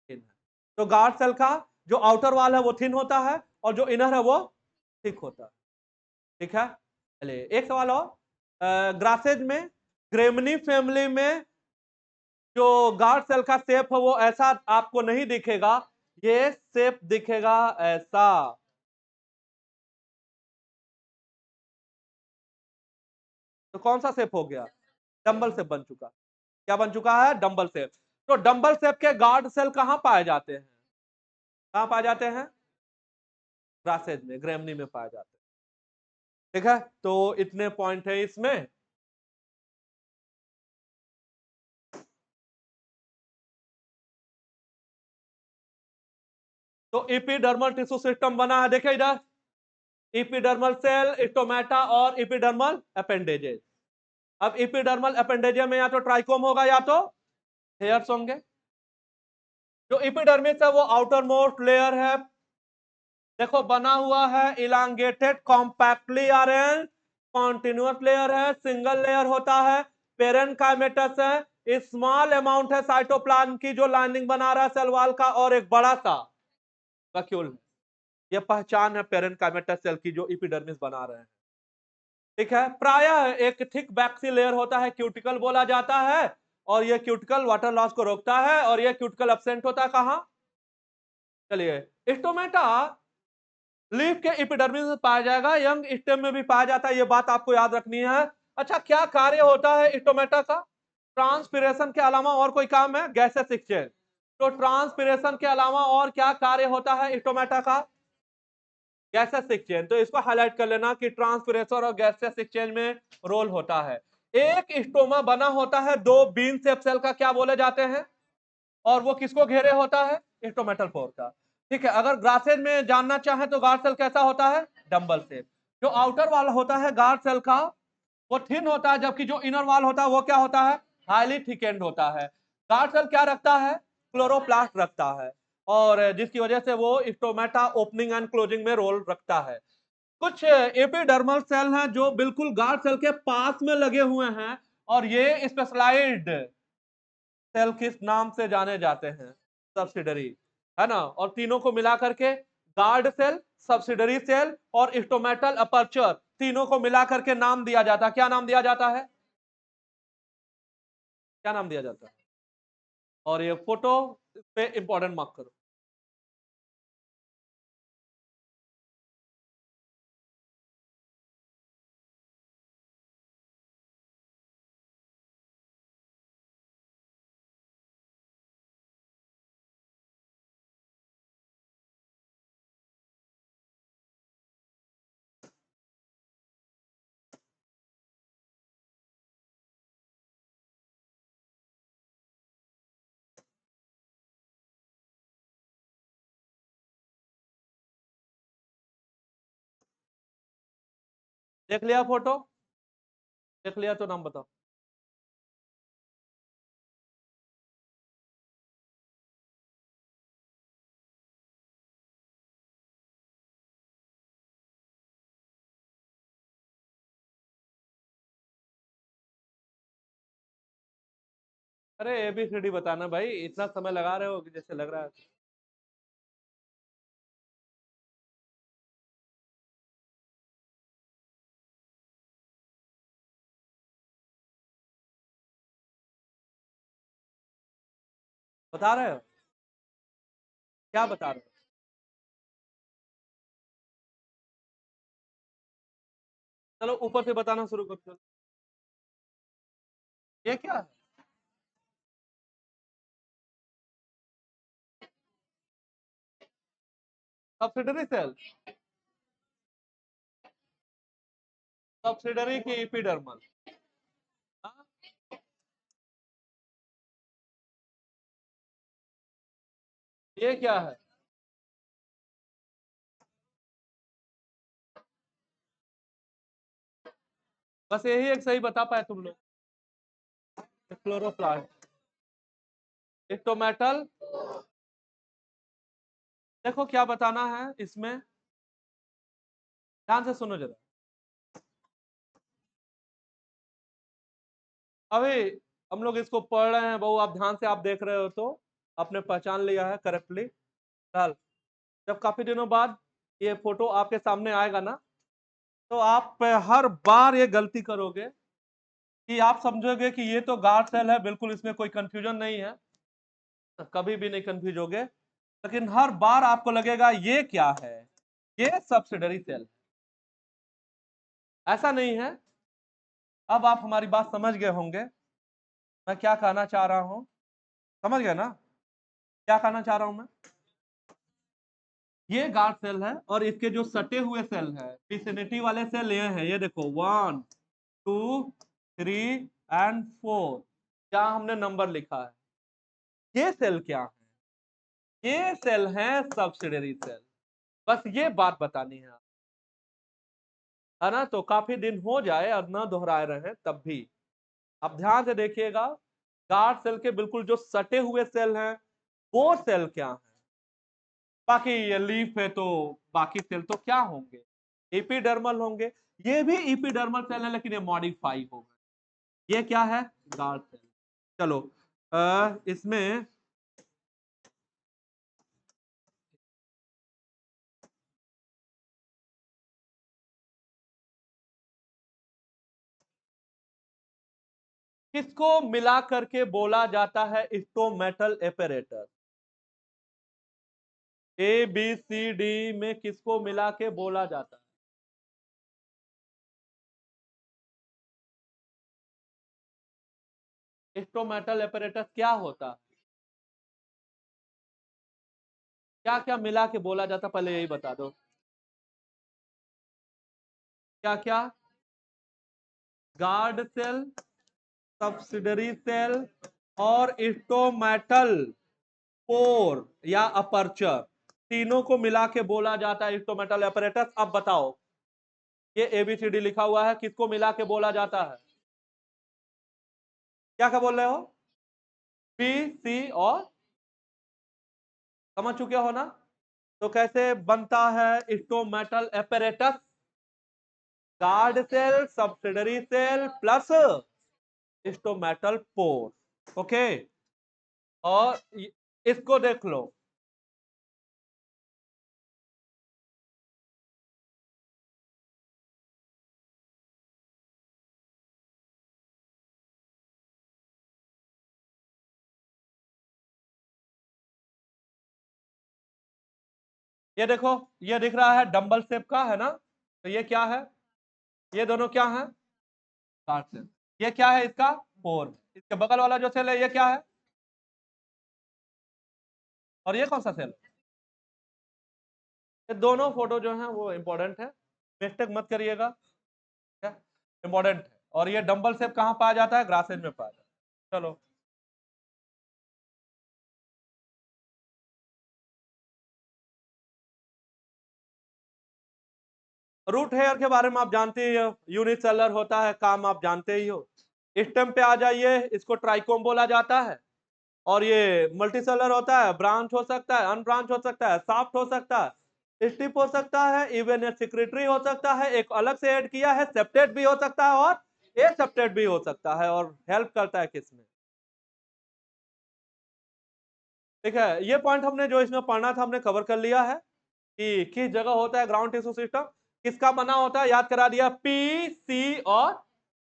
थिन है। तो गार्ड सेल का जो आउटर वाल है वो थिन होता है, और जो इनर है वो थिक होता है। ठीक है, चलिए एक सवाल और। ग्रासेज में, ग्रेमनी फैमिली में जो गार्ड सेल का शेप है वो ऐसा आपको नहीं दिखेगा, ये शेप दिखेगा ऐसा। तो कौन सा शेप हो गया? डंबल शेप बन चुका। क्या बन चुका है? Dumbbell shape. तो डंबल शेप के गार्ड सेल कहां पाए जाते हैं? कहां पाए जाते हैं? ग्रासेज में, ग्रेमनी में पाए जाते हैं। ठीक है, तो इतने पॉइंट है इसमें। तो एपिडर्मल टिश्यू सिस्टम बना है, देखिए इधर, एपिडर्मल सेल, स्टोमेटा और एपिडर्मल अपेंडेजेस। अब एपिडर्मल अपेंडेजे में या तो ट्राइकोम होगा या तो हेयर्स होंगे। जो एपिडर्मिस है वो आउटर मोस्ट लेयर है, देखो बना हुआ है elongated compactly arrange continuous layer है, सिंगल लेयर होता है, पेरेनकाइमेटस है, स्मॉल अमाउंट है साइटोप्लाज्म की जो लाइनिंग बना रहा है सेल वॉल का, और एक बड़ा सा वैक्यूल है। ये पहचान है पेरेनकाइमेटस सेल की जो एपिडर्मिस बना रहे हैं। ठीक है, प्रायः एक थिक बैक्सी लेयर होता है, क्यूटिकल बोला जाता है, और ये क्यूटिकल वाटर लॉस को रोकता है, और ये क्यूटिकल एब्सेंट होता है कहां? चलिए, स्टोमेटा लीफ के एपिडर्मिस में पाया जाएगा, यंग स्टेम में भी पाया जाता है, ये बात आपको याद रखनी है। अच्छा, क्या कार्य होता है स्टोमेटा का? ट्रांसपिरेशन के अलावा और कोई काम है? Gases exchange. तो ट्रांसपिरेशन के अलावा और क्या कार्य होता है स्टोमेटा का? Gases exchange. तो इसको हाईलाइट कर लेना कि ट्रांसपिरेशन और गैसेस एक्सचेंज में रोल होता है। एक स्टोमा बना होता है दो बीन शेप सेल का, क्या बोले जाते हैं, और वो किसको घेरे होता है, स्टोमेटल पोर का। ठीक है, अगर ग्रासेज में जानना चाहे तो गार्ड सेल कैसा होता है, डंबल शेप। जो आउटर वाला होता है गार्ड सेल का वो थिन होता है, जबकि जो इनर वाल होता है वो क्या होता है, हाईली थिकेंड होता है। गार्ड सेल क्या रखता है, क्लोरोप्लास्ट रखता है, और जिसकी वजह से वो स्टोमेटा ओपनिंग एंड क्लोजिंग में रोल रखता है। कुछ एपिडर्मल सेल हैं जो बिल्कुल गार्ड सेल के पास में लगे हुए हैं, और ये स्पेशलाइज्ड सेल किस नाम से जाने जाते हैं, सब्सिडरी, है ना। और तीनों को मिला करके गार्ड सेल, सब्सिडरी सेल और स्टोमेटल अपर्चर, तीनों को मिला करके नाम दिया जाता है। क्या नाम दिया जाता है, क्या नाम दिया जाता है। और ये फोटो पे इंपॉर्टेंट मार्क करो। देख लिया फोटो, देख लिया तो नाम बताओ। अरे ABCD बताना भाई, इतना समय लगा रहे हो कि जैसे लग रहा है। बता रहे हो, क्या बता रहे हो। चलो ऊपर से बताना शुरू करते हो। ये क्या है, सब्सिडरी सेल, सब्सिडरी की एपिडर्मल। हाँ, ये क्या है, बस यही एक सही बता पाए तुम लोग। Chloroplast, stomatal. देखो क्या बताना है इसमें, ध्यान से सुनो जरा। अभी हम लोग इसको पढ़ रहे हैं, बहु आप ध्यान से आप देख रहे हो तो आपने पहचान लिया है करेक्टली। फिलहाल जब काफी दिनों बाद ये फोटो आपके सामने आएगा ना, तो आप हर बार ये गलती करोगे कि आप समझोगे कि ये तो गार्ड सेल है, बिल्कुल इसमें कोई कंफ्यूजन नहीं है, कभी भी नहीं कंफ्यूज होगे। लेकिन हर बार आपको लगेगा ये क्या है, ये सब्सिडरी सेल। ऐसा नहीं है। अब आप हमारी बात समझ गए होंगे, मैं क्या कहना चाह रहा हूं, समझ गए ना, क्या कहना चाह रहा हूं मैं। ये गार्ड सेल है, और इसके जो सटे हुए सेल है, विसिनिटी वाले सेल ये हैं, ये देखो 1 2 3 एंड 4, क्या हमने नंबर लिखा है। ये सेल क्या है, ये सेल है सब्सिडरी सेल। बस ये बात बतानी है, है ना। तो काफी दिन हो जाए और न दोहराए रहे तब भी आप ध्यान से देखिएगा, गार्ड सेल के बिल्कुल जो सटे हुए सेल हैं वो सेल क्या है। बाकी ये लीफ है तो बाकी सेल तो क्या होंगे, एपिडर्मल होंगे। ये भी एपिडर्मल सेल है लेकिन ये मॉडिफाई हो गए। ये क्या है, गार्ड सेल। चलो इसमें किसको मिला करके बोला जाता है स्टोमेटल एपरेटर। ABCD में किसको मिला के बोला जाता है, स्टोमेटल एपरेटर क्या होता है, क्या क्या मिला के बोला जाता, पहले यही बता दो। क्या क्या, गार्ड सेल, सब्सिडरी सेल और स्टोमेटल पोर या अपर्चर, तीनों को मिला के बोला जाता है स्टोमेटल apparatus। अब बताओ ये ABCD लिखा हुआ है, किसको मिला के बोला जाता है? क्या क्या बोल रहे हो? बी, सी और, समझ चुके हो ना? तो कैसे बनता है stomatal apparatus? Guard cell, subsidiary cell plus stomatal pore. Okay, और इसको देख लो, ये देखो, ये दिख रहा है डंबल शेप का है ना, तो ये क्या है? ये दोनों क्या है? Guard cell. ये क्या है? इसका पोर। इसके बगल वाला जो सेल है ये क्या है? और ये कौन सा सेल है? ये दोनों फोटो जो है वो इंपॉर्टेंट है, मिस्टेक मत करिएगा, क्या इंपॉर्टेंट है। और ये डंबल शेप कहाँ पाया जाता है? ग्रासेज में पाया जाता है। चलो, रूट हेयर के बारे में आप जानते ही हो, यूनिसेलर होता है, काम आप जानते ही हो। स्टेम पे आ जाइए, इसको ट्राइकोम बोला जाता है। और ये मल्टीसेलर होता है, ब्रांच हो सकता है, अनब्रांच हो सकता है, साफ्ट हो सकता है, स्टिप हो सकता है, इवन ये सिक्रेटरी हो सकता है, एक अलग से ऐड किया है, सेप्टेट भी हो सकता है और ए सेप्टेट भी हो सकता है। और हेल्प करता है किसमें? ठीक है, ये पॉइंट हमने जो इसमें पढ़ना था हमने कवर कर लिया है कि किस जगह होता है ग्राउंड टिश्यू सिस्टम, किसका बना होता है, याद करा दिया, पी, सी और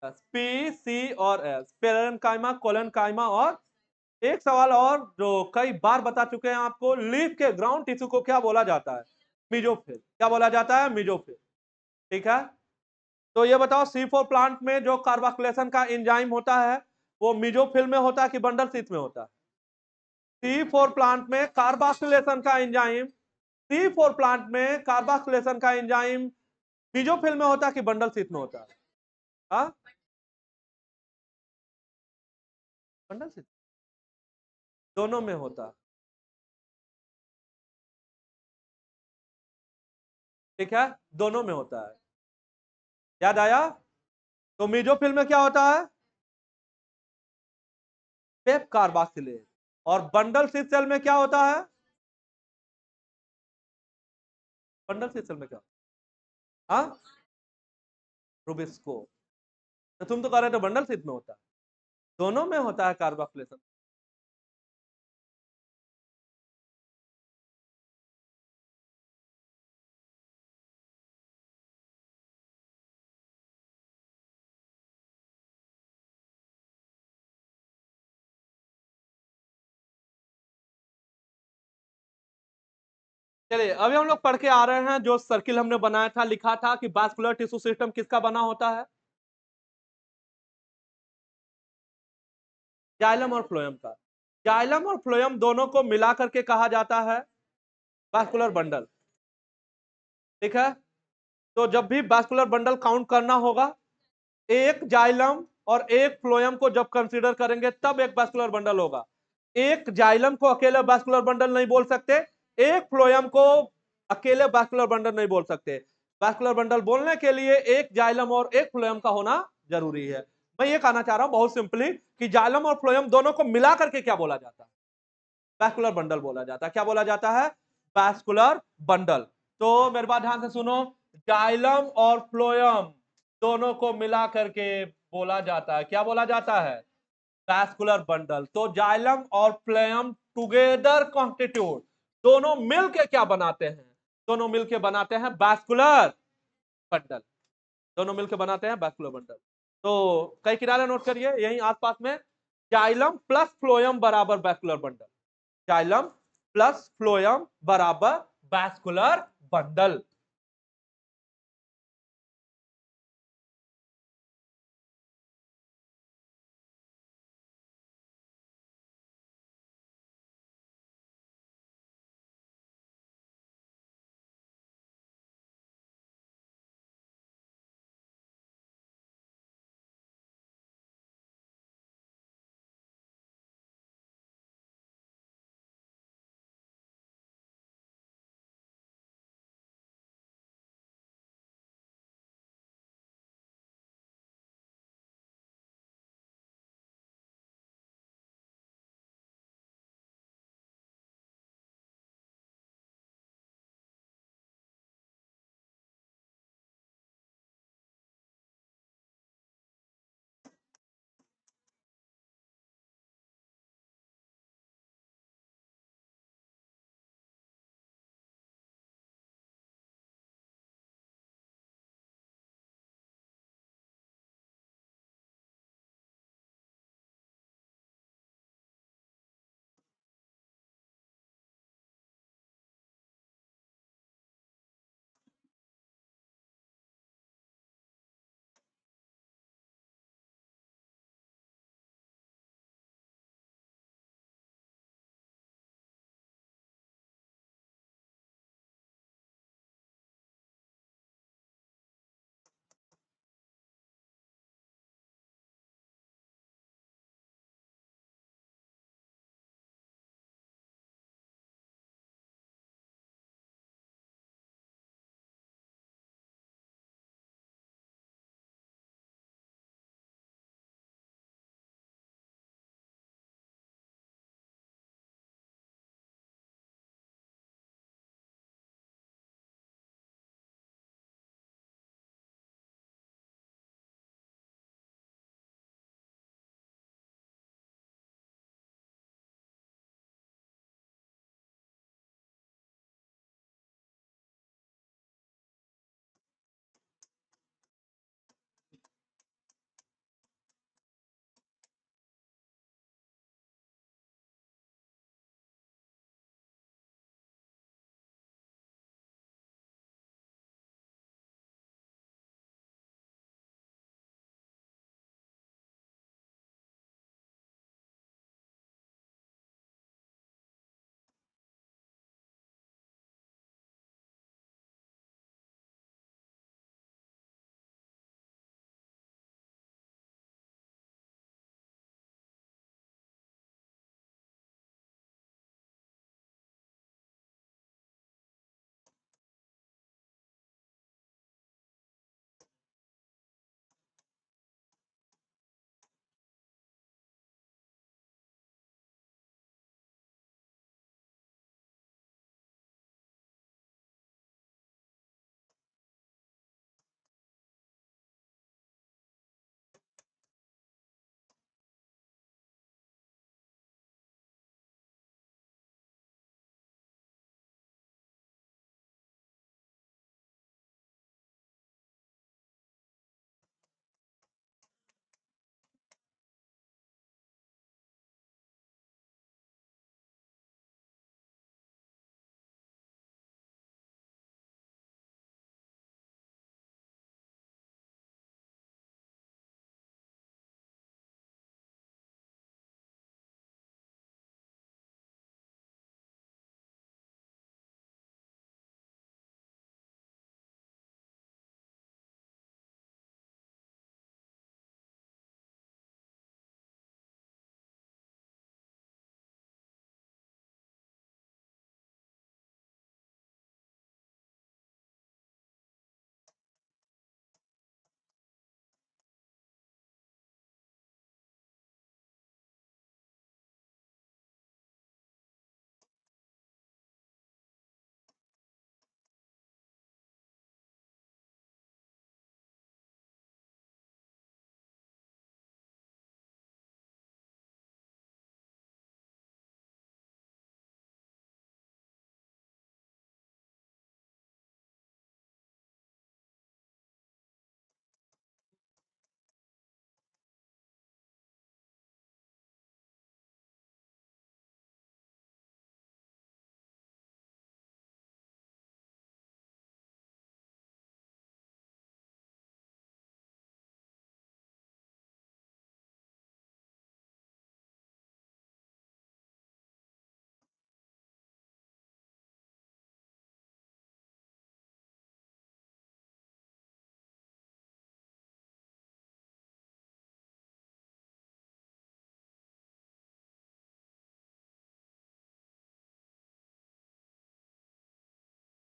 एस। पी, सी और एस, पेरेन्काइमा, कोलेनकाइमा। और एक सवाल और जो कई बार बता चुके हैं आपको, लीफ के ग्राउंड टिश्यू को क्या बोला जाता है? मीजोफिल। क्या बोला जाता है? मीजोफिल। ठीक है, तो ये बताओ C4 प्लांट में जो कार्बोक्सिलेशन का एंजाइम होता है वो मीजोफिल में होता है कि बंडल शीथ में होता है? C4 प्लांट में कार्बोक्सिलेशन का एंजाइम, C4 प्लांट में कार्बोक्सिलेशन का एंजाइम मीजोफिल में होता है कि बंडल शीथ में होता है? हाँ, बंडल शीथ, दोनों में होता है। ठीक है, दोनों में होता है। याद आया? तो मीजोफिल में क्या होता है? PEP carboxylase. और बंडल शीथ सेल में क्या होता है? बंडल शीथ सेल में क्या? हाँ, रुबिस्को। तो तुम तो कह रहे थे बंडल शीथ में होता है, दोनों में होता है कार्बोक्सिलेशन। चलिए, अभी हम लोग पढ़ के आ रहे हैं, जो सर्किल हमने बनाया था, लिखा था कि वास्कुलर टिश्यू सिस्टम किसका बना होता है? जाइलम और फ्लोएम का। जाइलम और फ्लोएम दोनों को मिला करके कहा जाता है वास्कुलर बंडल। ठीक है, तो जब भी वास्कुलर बंडल काउंट करना होगा, एक जाइलम और एक फ्लोएम को जब कंसीडर करेंगे तब एक वास्कुलर बंडल होगा। एक जाइलम को अकेले वास्कुलर बंडल नहीं बोल सकते, एक फ्लोएम को अकेले वास्कुलर बंडल नहीं बोल सकते। वास्कुलर बंडल बोलने के लिए एक जाइलम और एक फ्लोएम का होना जरूरी है। मैं ये कहना चाह रहा हूं बहुत सिंपली कि जाइलम और फ्लोएम दोनों को मिला करके क्या बोला जाता है? वास्कुलर बंडल बोला जाता है। क्या बोला जाता है? Vascular bundle. तो मेरे बात ध्यान से सुनो, जाइलम और फ्लोएम दोनों को मिला करके बोला जाता है, क्या बोला जाता है? Vascular bundle. तो जाइलम और फ्लोएम टुगेदर कॉन्स्टिट्यूट, दोनों मिलके क्या बनाते हैं? दोनों मिलके बनाते हैं वास्कुलर बंडल। दोनों मिलके बनाते हैं वास्कुलर बंडल। तो कई किनारे नोट करिए, यहीं आसपास में, जाइलम प्लस फ्लोएम बराबर vascular bundle. Xylem plus phloem बराबर वास्कुलर बंडल।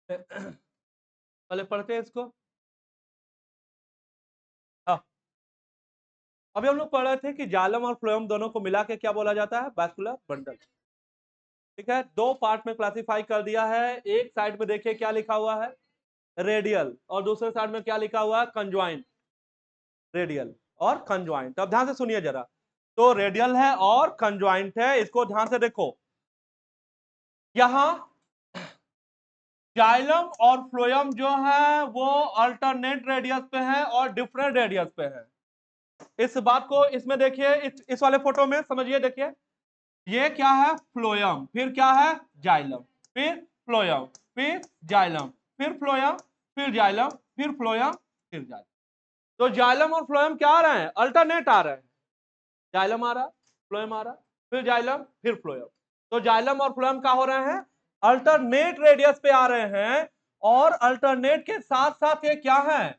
पहले पढ़ते हैं इसको। हाँ, अभी हम लोग पढ़ रहे थे कि जाइलम और फ्लोएम दोनों को मिला के क्या बोला जाता है? Vascular bundle. ठीक है, दो पार्ट में क्लासिफाई कर दिया है। एक साइड में देखिए क्या लिखा हुआ है, रेडियल, और दूसरे साइड में क्या लिखा हुआ है? कंजॉइंट। रेडियल और कंजॉइंट। अब ध्यान से सुनिए जरा, तो रेडियल है और कंजॉइंट है, इसको ध्यान से देखो। यहां जाइलम और फ्लोएम जो है वो अल्टरनेट रेडियस पे है और डिफरेंट रेडियस पे है। इस बात को इसमें देखिए, इस वाले फोटो में समझिए। देखिए ये क्या है? फ्लोएम, फिर क्या है? जाइलम, फिर फ्लोएम, फिर जाइलम, फिर फ्लोएम, फिर जाइलम, फिर फ्लोएम, फिर जाइलम। तो जाइलम और फ्लोएम क्या आ रहे हैं? अल्टरनेट आ रहे हैं। जाइलम आ रहा, फ्लोएम आ रहा, फिर जाइलम, फिर फ्लोएम। तो जाइलम और फ्लोएम क्या हो रहे हैं? अल्टरनेट रेडियस पे आ रहे हैं। और अल्टरनेट के साथ साथ ये क्या है?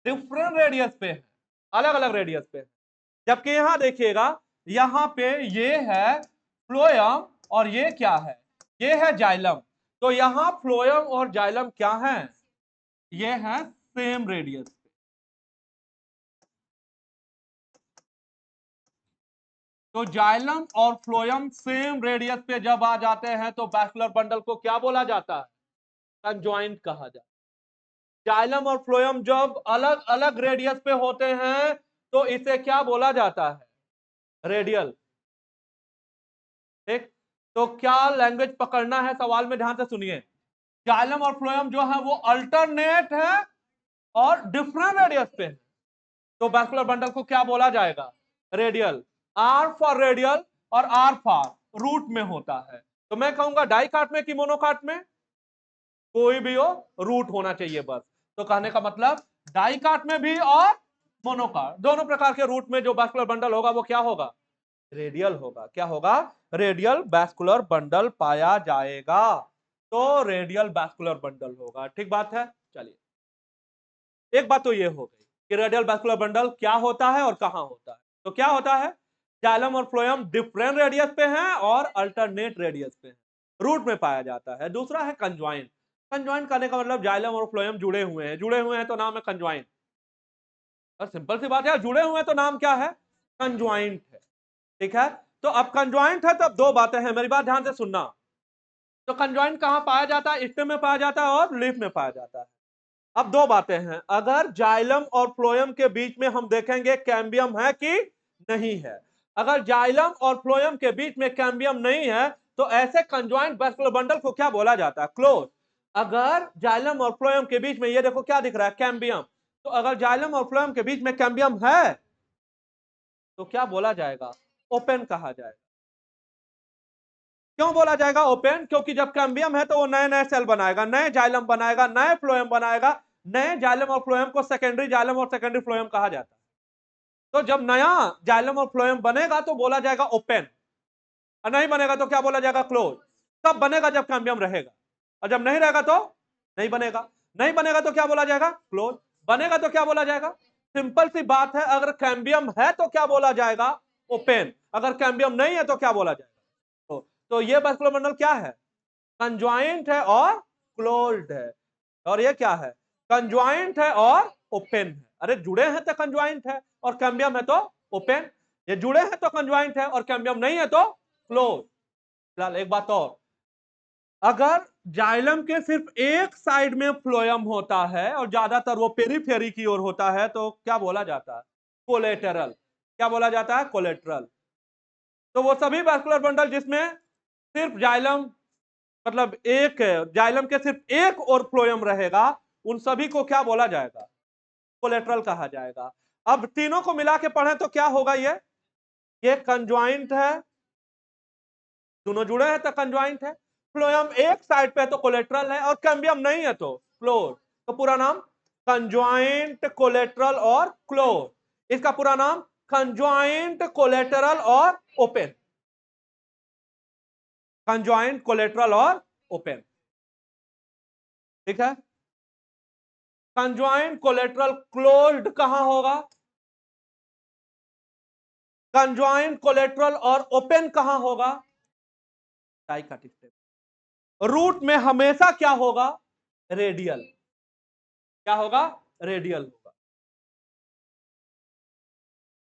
डिफरेंट रेडियस पे है, अलग अलग रेडियस पे। जबकि यहां देखिएगा, यहां पे ये है फ्लोएम और ये क्या है? ये है जाइलम। तो यहां फ्लोएम और जाइलम क्या है? ये है सेम रेडियस। तो जाइलम और फ्लोएम सेम रेडियस पे जब आ जाते हैं तो वैस्कुलर बंडल को क्या बोला जाता है? कंजॉइंट कहा जाता है। जाइलम और फ्लोएम जब अलग अलग रेडियस पे होते हैं तो इसे क्या बोला जाता है? रेडियल। ठीक, तो क्या लैंग्वेज पकड़ना है सवाल में? ध्यान से सुनिए। जाइलम और फ्लोएम जो है वो अल्टरनेट है और डिफरेंट रेडियस पे है, तो वैस्कुलर बंडल को क्या बोला जाएगा? रेडियल। आर फॉर रेडियल और आर फॉर रूट में होता है। तो मैं कहूंगा डाइकाट में कि मोनोकाट में? कोई भी हो, रूट होना चाहिए बस। तो कहने का मतलब डाइकाट में भी और मोनोकाट दोनों प्रकार के रूट में जो वैस्कुलर बंडल होगा वो क्या होगा? रेडियल होगा। क्या होगा? रेडियल वैस्कुलर बंडल पाया जाएगा। तो रेडियल वैस्कुलर बंडल होगा। ठीक बात है। चलिए, एक बात तो ये हो गई कि रेडियल वैस्कुलर बंडल क्या होता है और कहां होता है। तो क्या होता है? जाइलम और फ्लोएम डिफरेंट रेडियस पे हैं और अल्टरनेट रेडियस पे हैं, रूट में पाया जाता है। दूसरा है कंजॉइंट। कंजॉइंट करने का मतलब जाइलम और फ्लोएम जुड़े हुए हैं, जुड़े हुए हैं तो नाम है कंजॉइंट। और सिंपल सी बात है, जुड़े हुए हैं तो नाम क्या है? कंजॉइंट है। ठीक है, तो अब कंजॉइंट है तो अब दो बातें हैं, मेरी बात ध्यान से सुनना। तो कंजॉइंट कहां पाया जाता है? स्टेम में पाया जाता है और लीफ में पाया जाता है। अब दो बातें हैं, अगर जाइलम और फ्लोएम के बीच में हम देखेंगे कैम्बियम है कि नहीं है। अगर जाइलम और फ्लोएम के बीच में कैम्बियम नहीं है तो ऐसे कंजॉइंट वैस्कुलर बंडल को क्या बोला जाता है? क्लोज। अगर जाइलम और फ्लोएम के बीच में, ये देखो क्या दिख रहा है? कैम्बियम। तो अगर जाइलम और फ्लोएम के बीच में कैम्बियम है तो क्या बोला जाएगा? ओपन कहा जाएगा। क्यों बोला जाएगा ओपन? क्योंकि जब कैम्बियम है तो वो नए नए सेल बनाएगा, नए जाइलम बनाएगा, नए फ्लोएम बनाएगा। नए जाइलम और फ्लोएम को सेकेंडरी जाइलम और सेकेंडरी फ्लोएम कहा जाता है। तो जब नया जाइलम और फ्लोएम बनेगा तो बोला जाएगा ओपन, और नहीं बनेगा तो क्या बोला जाएगा? क्लोज। तब बनेगा जब कैम्बियम रहेगा, और जब नहीं रहेगा तो नहीं बनेगा। नहीं बनेगा तो क्या बोला जाएगा? क्लोज। बनेगा तो क्या बोला जाएगा? सिंपल सी बात है, अगर कैम्बियम है तो क्या बोला जाएगा? ओपन। अगर कैम्बियम नहीं है तो क्या बोला जाएगा? तो ये वैस्कुलर बंडल क्या है? कंजॉइंट है और क्लोज्ड है। और ये क्या है? कंजॉइंट है और ओपन है। अरे जुड़े हैं तो कंजॉइंट है और कैम्बियम है तो ओपन। ये जुड़े हैं तो कंजॉइंट है और कैम्बियम नहीं है तो क्लोज। फिलहाल एक बात और, अगर जाइलम के सिर्फ एक साइड में फ्लोएम होता है और ज्यादातर वो पेरीफेरी की ओर होता है तो क्या बोला जाता है? कोलेटरल। क्या बोला जाता है? कोलेटरल। तो वो सभी वैस्कुलर बंडल जिसमें सिर्फ जाइलम, मतलब एक जाइलम के सिर्फ एक और फ्लोएम रहेगा, उन सभी को क्या बोला जाएगा? कोलेटरल कहा जाएगा। अब तीनों को मिला के पढ़ें तो क्या होगा? ये कंजॉइंट है, दोनों जुड़े हैं तो कंजॉइंट है। फ्लोएम एक साइड पे है तो कोलेटरल है, और कैम्बियम नहीं है तो क्लोज। तो पूरा नाम कंजॉइंट, कोलेटरल और क्लोज। इसका पूरा नाम कंजॉइंट, कोलेटरल और ओपन। कंजॉइंट, कोलेटरल और ओपन। ठीक है, कंजॉइंट कोलेटरल क्लोज्ड कहां होगा? कंजॉइंट कोलेटरल और ओपन कहां होगा? डाइकाटिक स्टेप। रूट में हमेशा क्या होगा? रेडियल। क्या होगा? रेडियल होगा।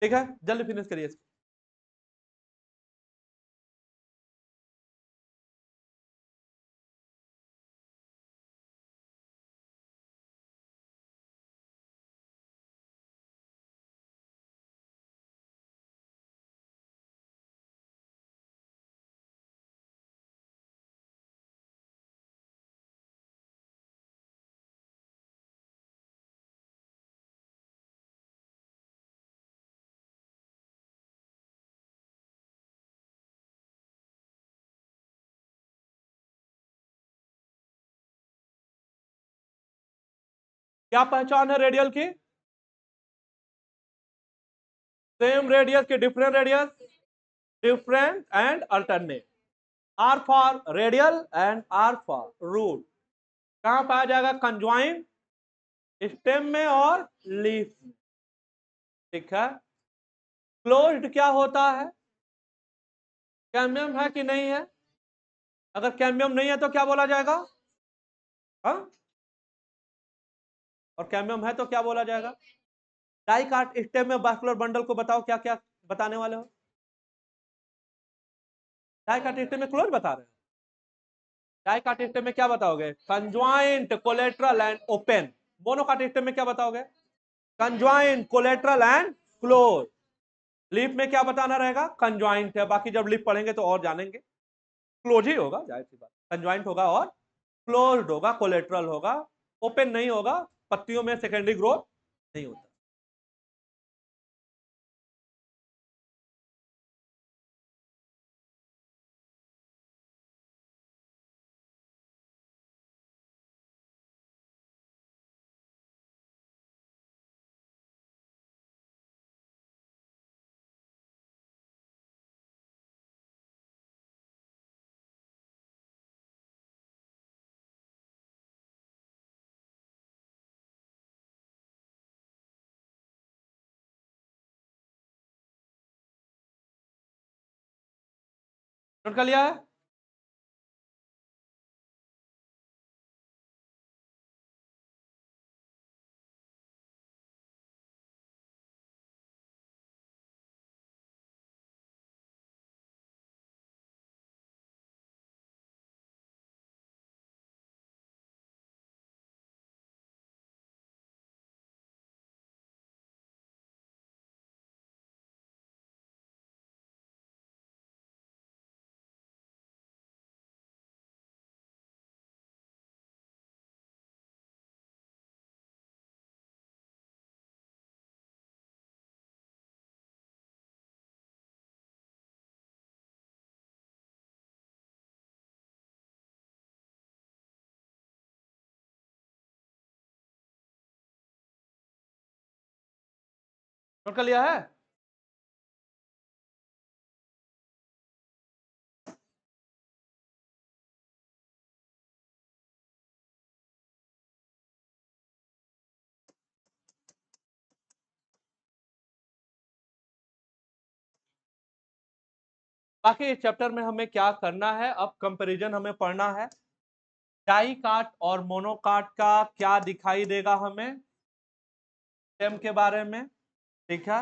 ठीक है, जल्दी फिनिश करिए इसको। क्या पहचान है रेडियल की? सेम रेडियस के different radius, different and alternate. R for radial and R for root. कहां पाया जाएगा? कंज्वाइन स्टेम में और लीफ में। ठीक है। क्लोज्ड क्या होता है? कैम्बियम है कि नहीं है? अगर कैम्बियम नहीं है तो क्या बोला जाएगा? हाँ, और कैम्बियम है तो क्या बोला जाएगा? डाइकाट स्टेम में वास्कुलर बंडल को बताओ, क्या क्या बताने वाले हो? डाइकाट स्टेम में क्लोज बता रहे हो। डाइकाट स्टेम में क्या बताओगे? Conjoint, collateral and open. Monocot stem में क्या बताओगे? Conjoint, collateral and close. Leaf में क्या बताना रहेगा? कंज्वाइंट है। बाकी जब लीफ पढ़ेंगे तो और जानेंगे। क्लोज ही होगा, जाहिर सी बात। कंज्वाइंट होगा और क्लोज्ड होगा, कोलेट्रल होगा, ओपन नहीं होगा। पत्तियों में सेकेंडरी ग्रोथ नहीं होता। नोट कर लिया है? नोट कर लिया है? बाकी इस चैप्टर में हमें क्या करना है? अब कंपैरिजन हमें पढ़ना है। डाई काट और मोनोकाट का क्या दिखाई देगा हमें स्टेम के बारे में। ठीक है।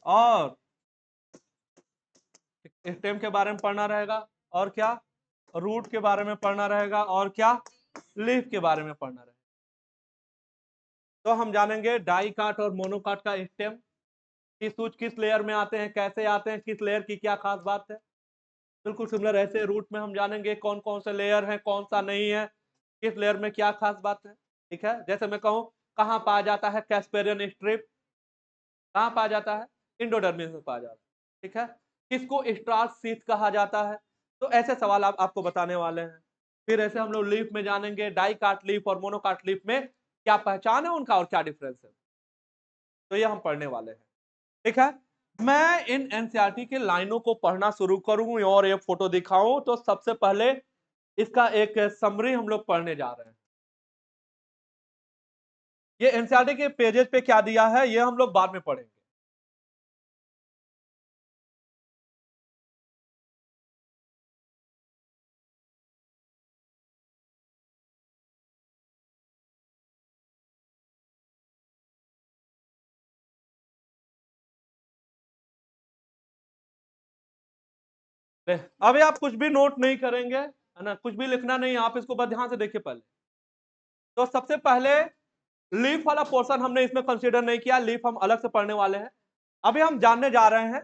और स्टेम के बारे में पढ़ना रहेगा। और क्या? रूट के बारे में पढ़ना रहेगा। और क्या? लीफ के बारे में पढ़ना रहेगा। तो हम जानेंगे डाई काट और मोनोकाट का स्टेम, किस सूच किस लेयर में आते हैं, कैसे आते हैं, किस लेयर की क्या खास बात है। बिल्कुल सिमिलर ऐसे रूट में हम जानेंगे कौन कौन से लेयर हैं, कौन सा नहीं है, किस लेयर में क्या खास बात है। ठीक है। जैसे मैं कहूं, कहां पाया जाता है कैस्पेरियन स्ट्रिप? कहां पाया जाता है? इंडोडर्मिस में पाया जाता है। ठीक है। किसको स्ट्रास शीथ कहा जाता है? तो ऐसे सवाल आपको बताने वाले हैं। फिर ऐसे हम लोग लीफ में जानेंगे डाई काट लीफ और मोनोकाट लीफ में क्या पहचान है उनका और क्या डिफरेंस है। तो ये हम पढ़ने वाले हैं। ठीक है। मैं इन एनसीईआरटी के लाइनों को पढ़ना शुरू करूं और एक फोटो दिखाऊं तो सबसे पहले इसका एक समरी हम लोग पढ़ने जा रहे हैं। ये एनसीईआरटी के पेजेस पे क्या दिया है ये हम लोग बाद में पढ़ेंगे। अभी आप कुछ भी नोट नहीं करेंगे, है ना, कुछ भी लिखना नहीं, आप इसको बस ध्यान से देखिए पहले। तो सबसे पहले लीफ वाला पोर्शन हमने इसमें कंसीडर नहीं किया, लीफ हम अलग से पढ़ने वाले हैं। अभी हम जानने जा रहे हैं,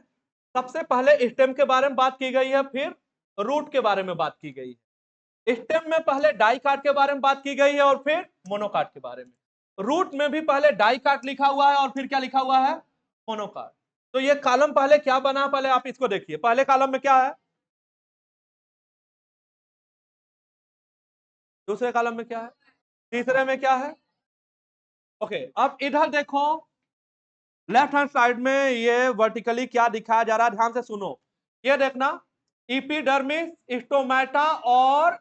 सबसे पहले स्टेम के बारे में बात की गई है, फिर रूट के बारे में बात की गई है। स्टेम में पहले डाइकाट के बारे में बात की गई है और फिर मोनोकाट के बारे में। रूट में भी पहले डाइकाट लिखा हुआ है और फिर क्या लिखा हुआ है, मोनोकाट। तो ये कॉलम पहले क्या बना, पहले आप इसको देखिए, पहले कॉलम में क्या है, दूसरे कॉलम में क्या है, तीसरे में क्या है। ओके, अब इधर देखो, लेफ्ट हैंड साइड में ये वर्टिकली क्या दिखाया जा रहा है, ध्यान से सुनो। ये देखना, इपिडर्मिस, स्टोमेटा और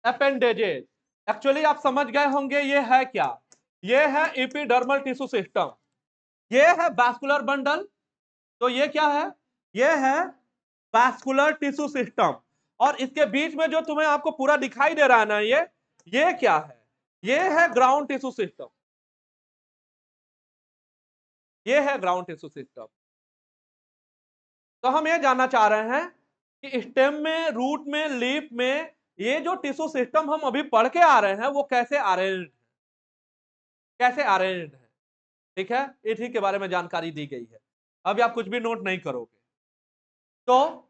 अपेंडेजेस। एक्चुअली आप समझ गए होंगे ये है क्या, ये है एपिडर्मल टिश्यू सिस्टम, ये है वास्कुलर बंडल। तो ये क्या है, ये है वास्कुलर टिश्यू सिस्टम। और इसके बीच में जो तुम्हें आपको पूरा दिखाई दे रहा है ना, ये क्या है, ये है ग्राउंड टिश्यू सिस्टम, ये है ग्राउंड टिश्यू सिस्टम। तो हम ये जानना चाह रहे हैं कि स्टेम में, रूट में, लीफ में ये जो टिश्यू सिस्टम हम अभी पढ़ के आ रहे हैं वो कैसे अरेंज्ड, कैसे अरेंज्ड है। ठीक है, इसी के बारे में जानकारी दी गई है, अभी आप कुछ भी नोट नहीं करोगे। तो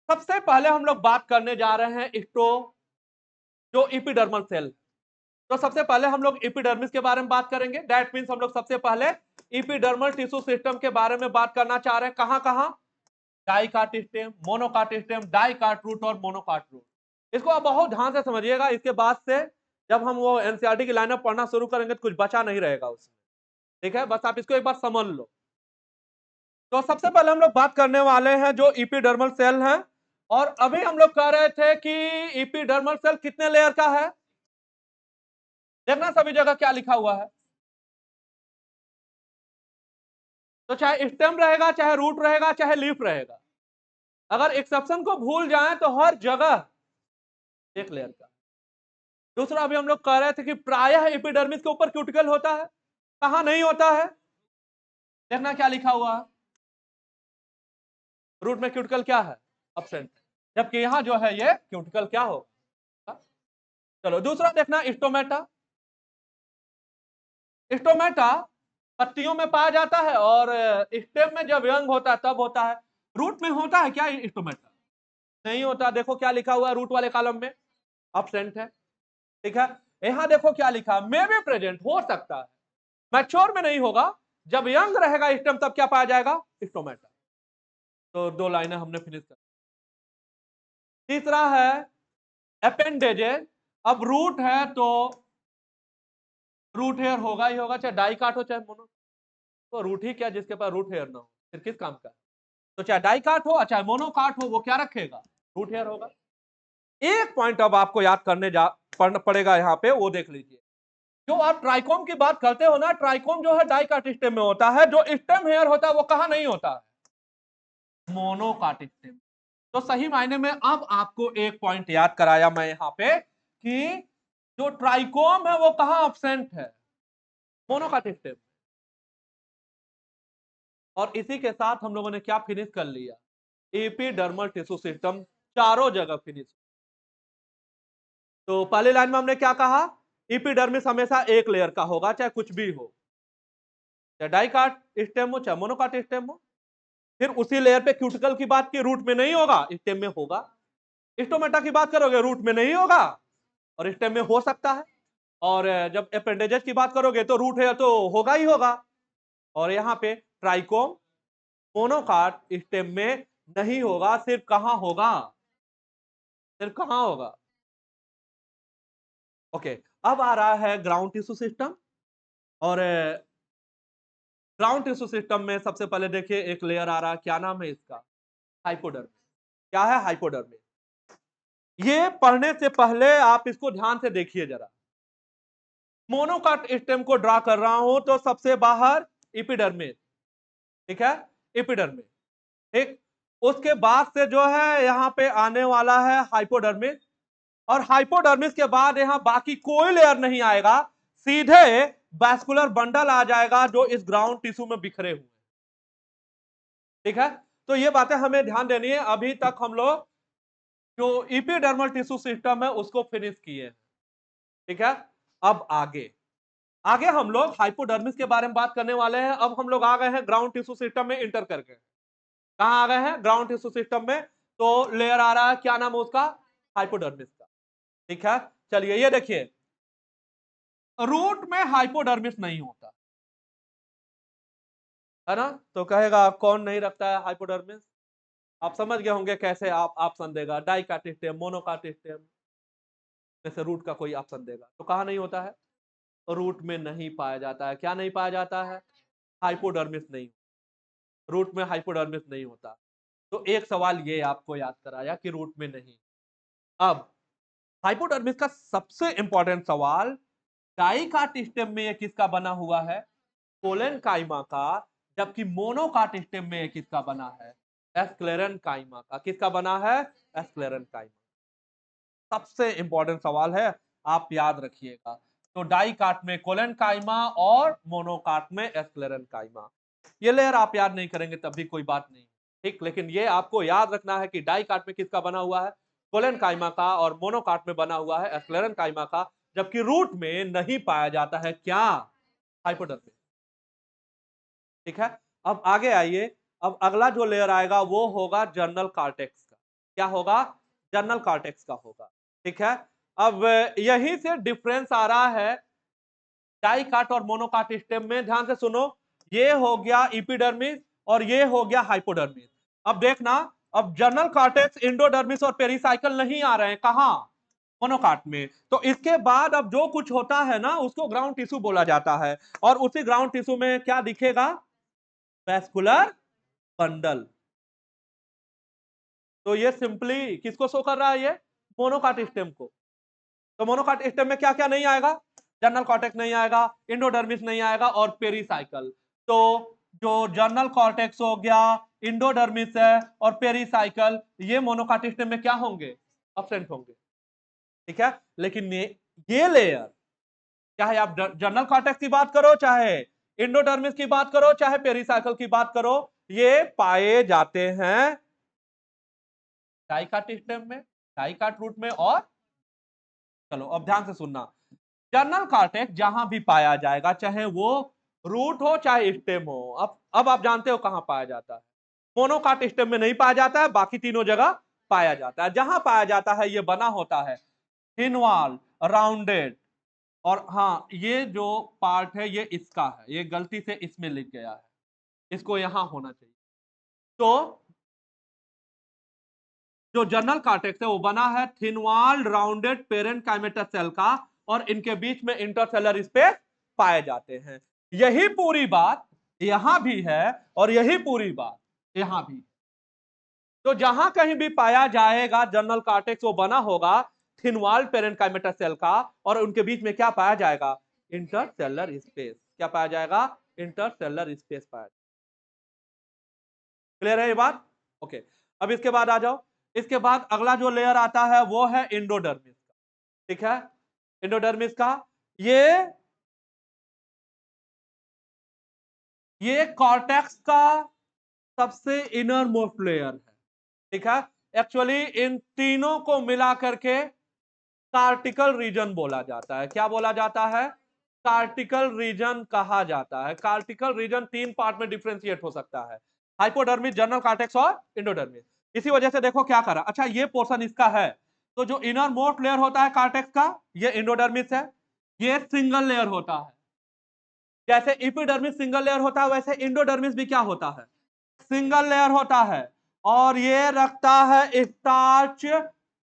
सबसे पहले हम लोग बात करने जा रहे हैं जो इपिडर्मल सेल। तो सबसे पहले हम लोग एपिडर्मिस के बारे में बात करेंगे, दैट मींस हम लोग सबसे पहले एपिडर्मल टिश्यू सिस्टम के बारे में बात करना चाह रहे हैं। कहां कहां, dicot stem, monocot stem, dicot root और मोनोकाट रूट। इसको आप बहुत ध्यान से समझिएगा, इसके बाद से जब हम वो एनसीईआरटी की लाइनअप पढ़ना शुरू करेंगे तो कुछ बचा नहीं रहेगा उसमें। ठीक है, बस आप इसको एक बार समझ लो। तो सबसे पहले हम लोग बात करने वाले हैं जो एपिडर्मल सेल है। और अभी हम लोग कह रहे थे कि एपिडर्मल सेल कितने लेयर का है, देखना सभी जगह क्या लिखा हुआ है। तो चाहे स्टेम रहेगा, चाहे रूट रहेगा, चाहे लीफ रहेगा, अगर एक्सेप्शन को भूल जाएं तो हर जगह एक लेयर का। दूसरा, अभी हम लोग कह रहे थे कि प्रायः एपिडर्मिस के ऊपर क्यूटिकल होता है, कहां नहीं होता है, देखना क्या लिखा हुआ है, रूट में क्यूटिकल क्या है, एब्सेंट, जबकि यहां जो है ये क्यूटिकल क्या होगा। चलो दूसरा देखना, स्टोमेटा। स्टोमेटा पत्तियों में पाया जाता है और स्टेम में जब यंग होता है तब होता है। रूट में होता है क्या स्टोमेटा, नहीं होता। देखो क्या लिखा हुआ है रूट वाले कॉलम में, एब्सेंट है। ठीक है, यहां देखो क्या लिखा, मे बी प्रेजेंट, हो सकता है, मैच्योर में नहीं होगा, जब यंग रहेगा स्टेम तब क्या पाया जाएगा, स्टोमेटा। तो दो लाइनें हमने फिनिश कर। तीसरा है अपेंडेजेस। अब रूट है तो रूट हेयर होगा ही होगा, चाहे डाइकाट हो चाहे मोनो। तो रूट ही क्या जिसके पास रूट हेयर ना हो, फिर किस काम का। तो चाहे डाइकाट हो चाहे मोनोकाट हो, वो क्या रखेगा, रूट हेयर होगा। एक पॉइंट अब आपको याद करने पड़ेगा यहाँ पे, वो देख लीजिए। जो आप ट्राइकोम की बात करते हो ना, ट्राइकोम जो है डाइकाट स्टेम में होता है, जो स्टेम हेयर होता है वो कहां नहीं होता है, मोनोकाट स्टेम। तो सही मायने में अब आपको एक पॉइंट याद कराया मैं यहाँ पे कि जो ट्राइकोम है वो कहां एब्सेंट है, मोनोकाट स्टेम। और इसी के साथ हम लोगों ने क्या फिनिश कर लिया, एपिडर्मल टिश्यू सिस्टम चारों जगह फिनिश। तो पहली लाइन में हमने क्या कहा, एपिडर्मिस हमेशा एक लेयर का होगा, चाहे कुछ भी हो, चाहे डाइकाट स्टेम हो चाहे मोनोकाट स्टेम हो। फिर उसी लेयर पे क्यूटिकल की बात की, रूट में नहीं होगा, स्टेम में होगा। स्टोमेटा की बात करोगे, रूट में नहीं होगा और स्टेम में हो सकता है। और जब अपेंडेजेस की बात करोगे तो रूट है तो होगा ही होगा। और यहाँ पे ट्राइकोम मोनोकाट स्टेम में नहीं होगा, सिर्फ कहां होगा, सिर्फ कहां होगा। ओके, अब आ रहा है ग्राउंड टिश्यू सिस्टम। और ग्राउंड टिश्यू सिस्टम में सबसे पहले देखिए एक लेयर आ रहा है, क्या नाम है इसका, हाइपोडर्मिस। क्या है, हाइपोडर्मिस। ये पढ़ने से पहले आप इसको ध्यान से देखिए जरा। मोनोकाट स्टेम को ड्रा कर रहा हूं तो सबसे बाहर एपिडर्मिस, ठीक है, एपिडर्मिस। ठीक, उसके बाद से जो है यहां पे आने वाला है हाइपोडर्मिस। और हाइपोडर्मिस के बाद यहां बाकी कोई लेयर नहीं आएगा, सीधे वैस्कुलर बंडल आ जाएगा जो इस ग्राउंड टिश्यू में बिखरे हुए। ठीक है, तो ये बातें हमें ध्यान देनी है। अभी तक हम लोग जो इपिडर्मल टिश्यू सिस्टम है उसको फिनिश किए हैं। ठीक है, अब आगे आगे हम लोग हाइपोडर्मिस के बारे में बात करने वाले हैं। अब हम लोग आ गए हैं ग्राउंड टिश्यू सिस्टम में इंटर करके। कहां आ गए हैं? ग्राउंड टिश्यू सिस्टम में। तो लेयर आ रहा है, क्या नाम है उसका? हाइपोडर्मिस का। ठीक है, चलिए ये देखिए, रूट में हाइपोडर्मिस नहीं होता है ना। तो कहेगा कौन नहीं रखता है हाइपोडर्मिस? आप समझ गए होंगे कैसे आप ऑप्शन देगा, डाइकाटिस्टेम, मोनोकाटिस्टेम में से रूट का कोई ऑप्शन देगा। तो कहां नहीं होता है? रूट में नहीं पाया जाता है। क्या नहीं पाया जाता है? हाइपोडर्मिस नहीं। रूट में हाइपोडर्मिस नहीं होता। तो एक सवाल ये आपको याद कराया कि रूट में नहीं। अब हाइपोडर्मिस का सबसे इंपॉर्टेंट सवाल, डाइकाटिस्टेम में ये किसका बना हुआ है? कोलेनकाइमा का। जबकि मोनोकाटिस्टेम में ये किसका बना है? एस्क्लेरेनकाइमा का। किसका बना है? एस्क्लेरेनकाइमा। सबसे इंपॉर्टेंट सवाल है, आप याद रखिएगा। तो डाइकाट में कोलेनकाइमा और मोनोकाट में एस्क्लेरेनकाइमा। ये लेयर आप याद नहीं करेंगे तब भी कोई बात नहीं, ठीक, लेकिन ये आपको याद रखना है कि डाइकाट में किसका बना हुआ है? कोलेनकाइमा का। और मोनोकाट में बना हुआ है एस्क्लेरेनकाइमा का। जबकि रूट में नहीं पाया जाता है क्या? हाइपोडर्मिस। ठीक है, अब आगे आइए। अब अगला जो लेयर आएगा वो होगा जर्नल कॉर्टेक्स का। क्या होगा? जर्नल कॉर्टेक्स का होगा। ठीक है, अब यहीं से डिफरेंस आ रहा है डाइकाट और मोनोकाट स्टेम में। ध्यान से सुनो, ये हो गया इपिडर्मिस और ये हो गया हाइपोडर्मिस। अब देखना, अब जर्नल कॉर्टेक्स, इंडोडर्मिस और पेरिसाइकल नहीं आ रहे हैं। कहां? मोनोकाट में। तो इसके बाद अब जो कुछ होता है ना उसको ग्राउंड टिश्यू बोला जाता है। और उसी ग्राउंड टिश्यू में क्या दिखेगा? Vascular bundle. तो ये सिंपली किसको शो कर रहा है? ये मोनोकाट स्टेम को। तो मोनोकाट स्टेम में क्या क्या नहीं आएगा? जर्नल कॉर्टेक्स नहीं आएगा, इंडोडर्मिस नहीं आएगा और पेरिसाइकल। तो जो जर्नल कॉर्टेक्स हो गया, इंडोडर्मिस है और पेरिसाइकल, ये मोनोकाट स्टेम में क्या होंगे? अब्सेंट होंगे। ठीक है, लेकिन ये लेयर, चाहे आप जर्नल कॉर्टेक्स की बात करो, चाहे इंडोडर्मिस की बात करो, चाहे पेरिसाइकल की बात करो, ये पाए जाते हैं डाइकाट स्टेम में, डाइकाट रूट में। और चलो अब ध्यान से सुनना, जर्नल कॉर्टेक्स जहां भी पाया जाएगा, चाहे वो रूट हो चाहे स्टेम हो, अब आप जानते हो कहां पाया जाता है। मोनोकाट स्टेम में नहीं पाया जाता है, बाकी तीनों जगह पाया जाता है। जहां पाया जाता है ये बना होता है थिन वॉल, राउंडेड। और हाँ, ये जो पार्ट है ये इसका है, ये गलती से इसमें लिख गया है, इसको यहां होना चाहिए। तो जो जर्नल कॉर्टेक्स है वो बना है thin walled rounded parenchymatous cell का, और इनके बीच में इंटरसेलर स्पेस पाए जाते हैं। यही पूरी बात यहां भी है और यही पूरी बात यहां भी। तो जहां कहीं भी पाया जाएगा जर्नल कॉर्टेक्स, वो बना होगा थिन वॉल्ड पेरेंट काइमेटा सेल का, और उनके बीच में क्या पाया जाएगा? Intercellular space. क्या पाया जाएगा? इंटरसेलर स्पेस पाया जाएगा। क्लियर है ये बात? ओके, अब इसके बाद आ जाओ। इसके बाद अगला जो लेयर आता है वो है इंडोडर्मिस का। ठीक है, इंडोडर्मिस का ये कॉर्टेक्स का सबसे इनर मोस्ट लेयर है। ठीक है, एक्चुअली इन तीनों को मिला करके कार्टिकल रीजन बोला जाता है। क्या बोला जाता है? कार्टिकल रीजन कहा जाता है। कार्टिकल रीजन तीन पार्ट में डिफरेंशिएट हो सकता है, हाइपोडर्मिस, जर्नल कॉर्टेक्स और इंडोडर्मिस। इसी वजह से देखो क्या करा, अच्छा ये पोर्शन इसका है, तो जो इनर मोस्ट लेयर होता है कॉर्टेक्स का, ये इंडोडर्मिस है। ये सिंगल लेयर होता है। जैसे इपिडर्मिस सिंगल लेयर होता है, वैसे इंडोडर्मिस भी क्या होता है? सिंगल लेयर होता है। और ये रखता है स्टार्च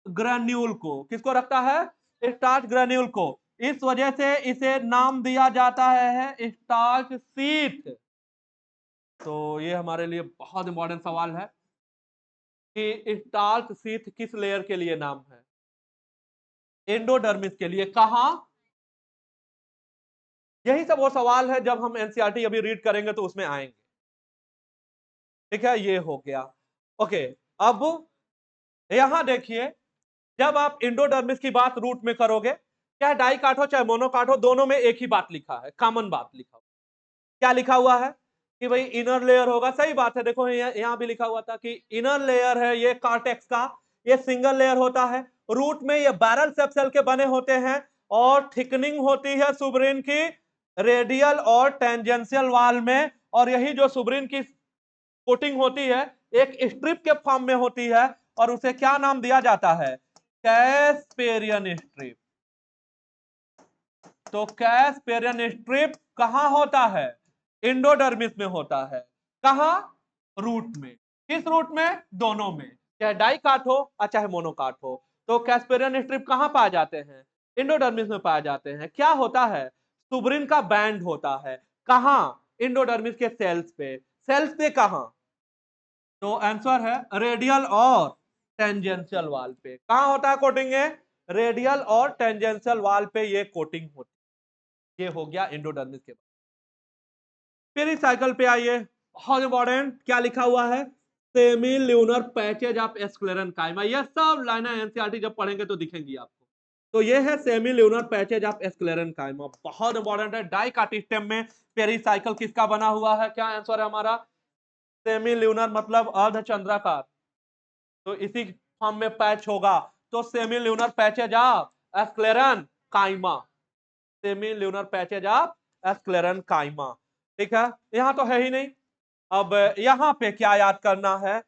ग्रेन्यूल को। किसको रखता है? स्टार्च ग्रेन्यूल को। इस वजह से इसे नाम दिया जाता है स्टार्च शीथ। तो ये हमारे लिए बहुत इंपॉर्टेंट सवाल है कि स्टार्च शीथ किस लेयर के लिए नाम है? एंडोडर्मिस के लिए। कहां? यही सब वो सवाल है, जब हम एनसीईआरटी अभी रीड करेंगे तो उसमें आएंगे। ठीक है, ये हो गया। ओके, अब यहां देखिए, जब आप इंडोडर्मिस की बात रूट में करोगे, चाहे डाइकाट हो चाहे मोनोकाट हो, दोनों में एक ही बात लिखा है, कॉमन बात लिखा हुआ। क्या लिखा हुआ है? कि भाई इनर लेयर होगा। सही बात है, देखो यहां भी लिखा हुआ था कि इनर लेयर है ये कॉर्टेक्स का, ये सिंगल लेयर होता है। रूट में ये बैरल शेप सेल के बने होते हैं और थिकनिंग होती है सुब्रीन की रेडियल और टेंजेंशियल वाल में, और यही जो सुब्रीन की कोटिंग होती है एक स्ट्रिप के फॉर्म में होती है और उसे क्या नाम दिया जाता है? Casparian strip. तो कैस्पेरियन स्ट्रिप कहां होता है? एंडोडर्मिस में होता है। कहां? रूट में। किस रूट में? दोनों में, चाहे डाइकाट हो और चाहे मोनोकाट हो। तो कैस्पेरियन स्ट्रिप कहां पाए जाते हैं? एंडोडर्मिस में पाए जाते हैं। क्या होता है? सुब्रीन का बैंड होता है। कहां? एंडोडर्मिस के सेल्स पे। सेल्स पे कहां? तो आंसर है रेडियल और टेंजेंशियल वाल पे। कहां होता है कोटिंग? रेडियल और टेंजेंशियल वाल पे ये कोटिंग होती है। ये हो गया एंडोडर्मिस के बाद। पेरिसाइकिल पे आइए, बहुत इंपॉर्टेंट। क्या लिखा हुआ है? Semi lunar patches of sclerenchyma. ये सब लाइनें एनसीईआरटी जब पढ़ेंगे तो दिखेंगी आपको। तो ये है semi lunar patches of sclerenchyma, बहुत इंपॉर्टेंट है। डाइकाट स्टेम में पेरिसाइकिल किसका बना हुआ है? क्या आंसर है हमारा? सेमी ल्यूनर मतलब अर्धचंद्राकार, तो इसी फॉर्म में पैच होगा। तो semi lunar patches of sclerenchyma, semi lunar patches of sclerenchyma. ठीक है, यहां तो है ही नहीं। अब यहां पे क्या याद करना है?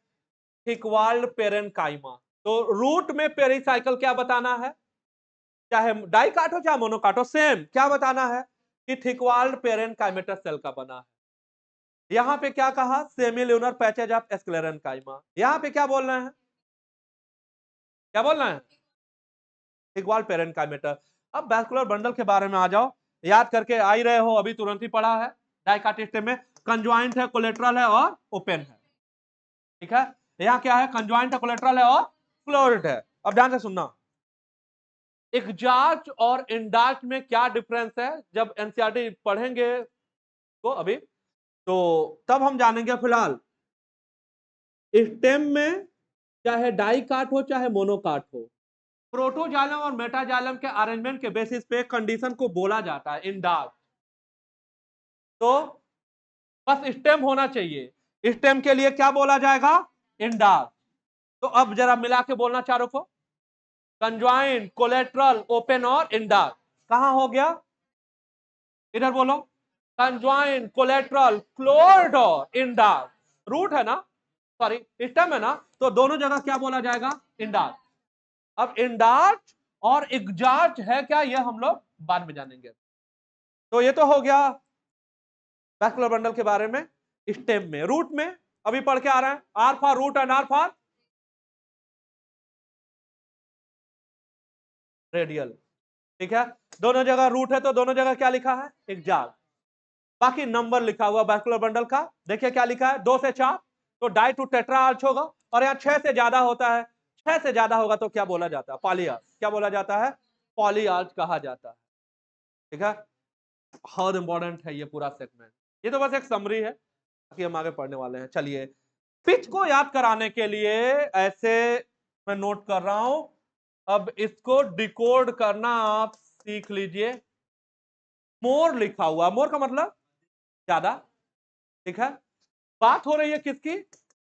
थिकवाल्ड पेरेनकाइमा। तो रूट में पेरिसाइकिल क्या बताना है? चाहे डाइकाट हो चाहे मोनोकाट हो, सेम क्या बताना है कि थिकवाल्ड पेरेनकाइमेटस सेल का बना है। यहां पे क्या कहा? Semi lunar patches of sclerenchyma. यहां पे क्या बोलना है? क्या बोलना है? थिकवाल्ड पेरेनकाइमेटस। अब वैस्कुलर बंडल के बारे में आ जाओ, याद करके आ ही रहे हो, अभी तुरंत ही पढ़ा है। डाइकाट स्टेम में कंजॉइंट है, कोलेटरल है और ओपन है। ठीक है, यहां क्या है? कंजॉइंट है, कोलेटरल है और क्लोज्ड है। अब ध्यान से सुनना, एक्जार्च और इंडार्च में क्या डिफरेंस है जब एनसीईआरटी पढ़ेंगे तो अभी, तो तब हम जानेंगे। फिलहाल स्टेम में चाहे डाइकाट हो चाहे मोनोकाट हो, प्रोटोजाइलम और मेटाजाइलम के अरेंजमेंट के बेसिस पे कंडीशन को बोला जाता है इंडार्च। तो बस स्टेम होना चाहिए, स्टेम के लिए क्या बोला जाएगा? इंडार्च। तो अब जरा मिला के बोलना चारों को, कंजॉइंट, कोलेटरल, ओपन और इंडार्च। कहां हो गया? इधर बोलो, कंजॉइंट, कोलेटरल, क्लोज्ड और इंडार्च। रूट है ना, सॉरी स्टेम है ना, तो दोनों जगह क्या बोला जाएगा? इंडार्च। अब इंडार्च और एग्जार्च है क्या, ये हम लोग बाद में जानेंगे। तो ये तो हो गया वैस्कुलर बंडल के बारे में। स्टेम में, रूट में अभी पढ़ के आ रहे हैं, R for root and R for radial. ठीक है, दोनों जगह रूट है तो दोनों जगह क्या लिखा है? एग्जार्च। बाकी नंबर लिखा हुआ वैस्कुलर बंडल का, देखिए क्या लिखा है? 2 से 4, तो डाई टू टेट्रा आर्च होगा। और यहाँ 6 से ज्यादा होता है, 6 से ज्यादा होगा तो क्या बोला जाता है? Poly arch. क्या बोला जाता है? पॉली आर्च कहा जाता है। ठीक है, बहुत इंपॉर्टेंट है ये पूरा सेगमेंट। ये तो बस एक समरी है, बाकी हम आगे पढ़ने वाले हैं। चलिए, पिच को याद कराने के लिए ऐसे मैं नोट कर रहा हूं, अब इसको डिकोड करना आप सीख लीजिए। मोर लिखा हुआ, मोर का मतलब ज्यादा। ठीक है, बात हो रही है किसकी?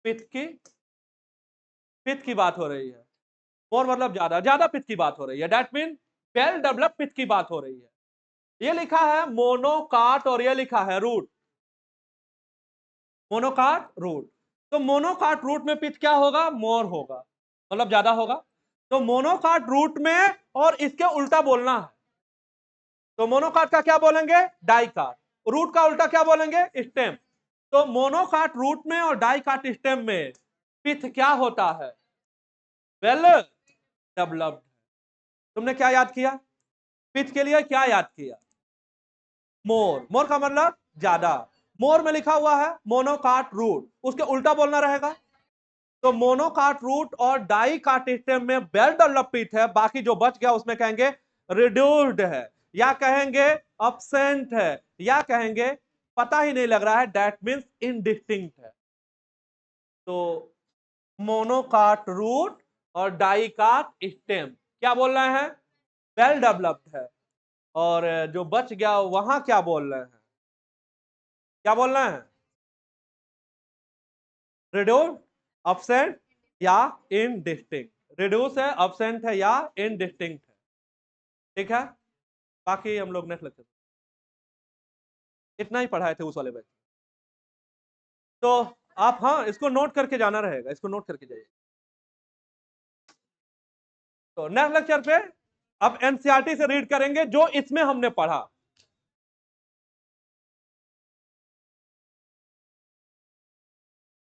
पिच की। पिच की बात हो रही है। मोर मतलब ज्यादा, ज्यादा पिच की बात हो रही है। That mean well develop pitch की बात हो रही है। ये लिखा है मोनोकाट और ये लिखा है रूट। Monocot, root. तो मोनोकाट रूट में पिच क्या होगा? मोर होगा, मतलब ज्यादा होगा। तो मोनोकाट रूट में, और इसके उल्टा बोलना है। तो मोनोकाट का क्या बोलेंगे? डाइकाट। रूट का उल्टा क्या बोलेंगे? स्टेम। तो मोनोकाट रूट में और डाइकाट स्टेम में पिच क्या होता है? Well developed. तुमने क्या याद किया? पिच के लिए क्या याद किया? मोर। मोर का मतलब ज्यादा। मोर में लिखा हुआ है मोनोकाट रूट, उसके उल्टा बोलना रहेगा। तो मोनोकाट रूट और डाई काट स्टेम में वेल डेवलप पिच है, बाकी जो बच गया उसमें कहेंगे रिड्यूस्ड है, या कहेंगे अब्सेंट है, या कहेंगे पता ही नहीं लग रहा है, दैट मींस इनडिस्टिंक्ट है। तो मोनोकाट रूट और डाई काट स्टेम क्या बोल रहे हैं? वेल डेवलप्ड है। और जो बच गया वहां क्या बोल रहे हैं? क्या बोल रहे हैं? रिड्यूस्ड, अब्सेंट या इनडिस्टिंक्ट। रिड्यूस है, अब्सेंट है या इनडिस्टिंक्ट है। ठीक है, बाकी हम लोग नेक्स्ट लेक्चर इतना ही पढ़ाए थे उस वाले बैच। तो आप हाँ इसको नोट करके जाना रहेगा, इसको नोट करके जाइए। तो नेक्स्ट लेक्चर पे अब एनसीईआरटी से रीड करेंगे जो इसमें हमने पढ़ा।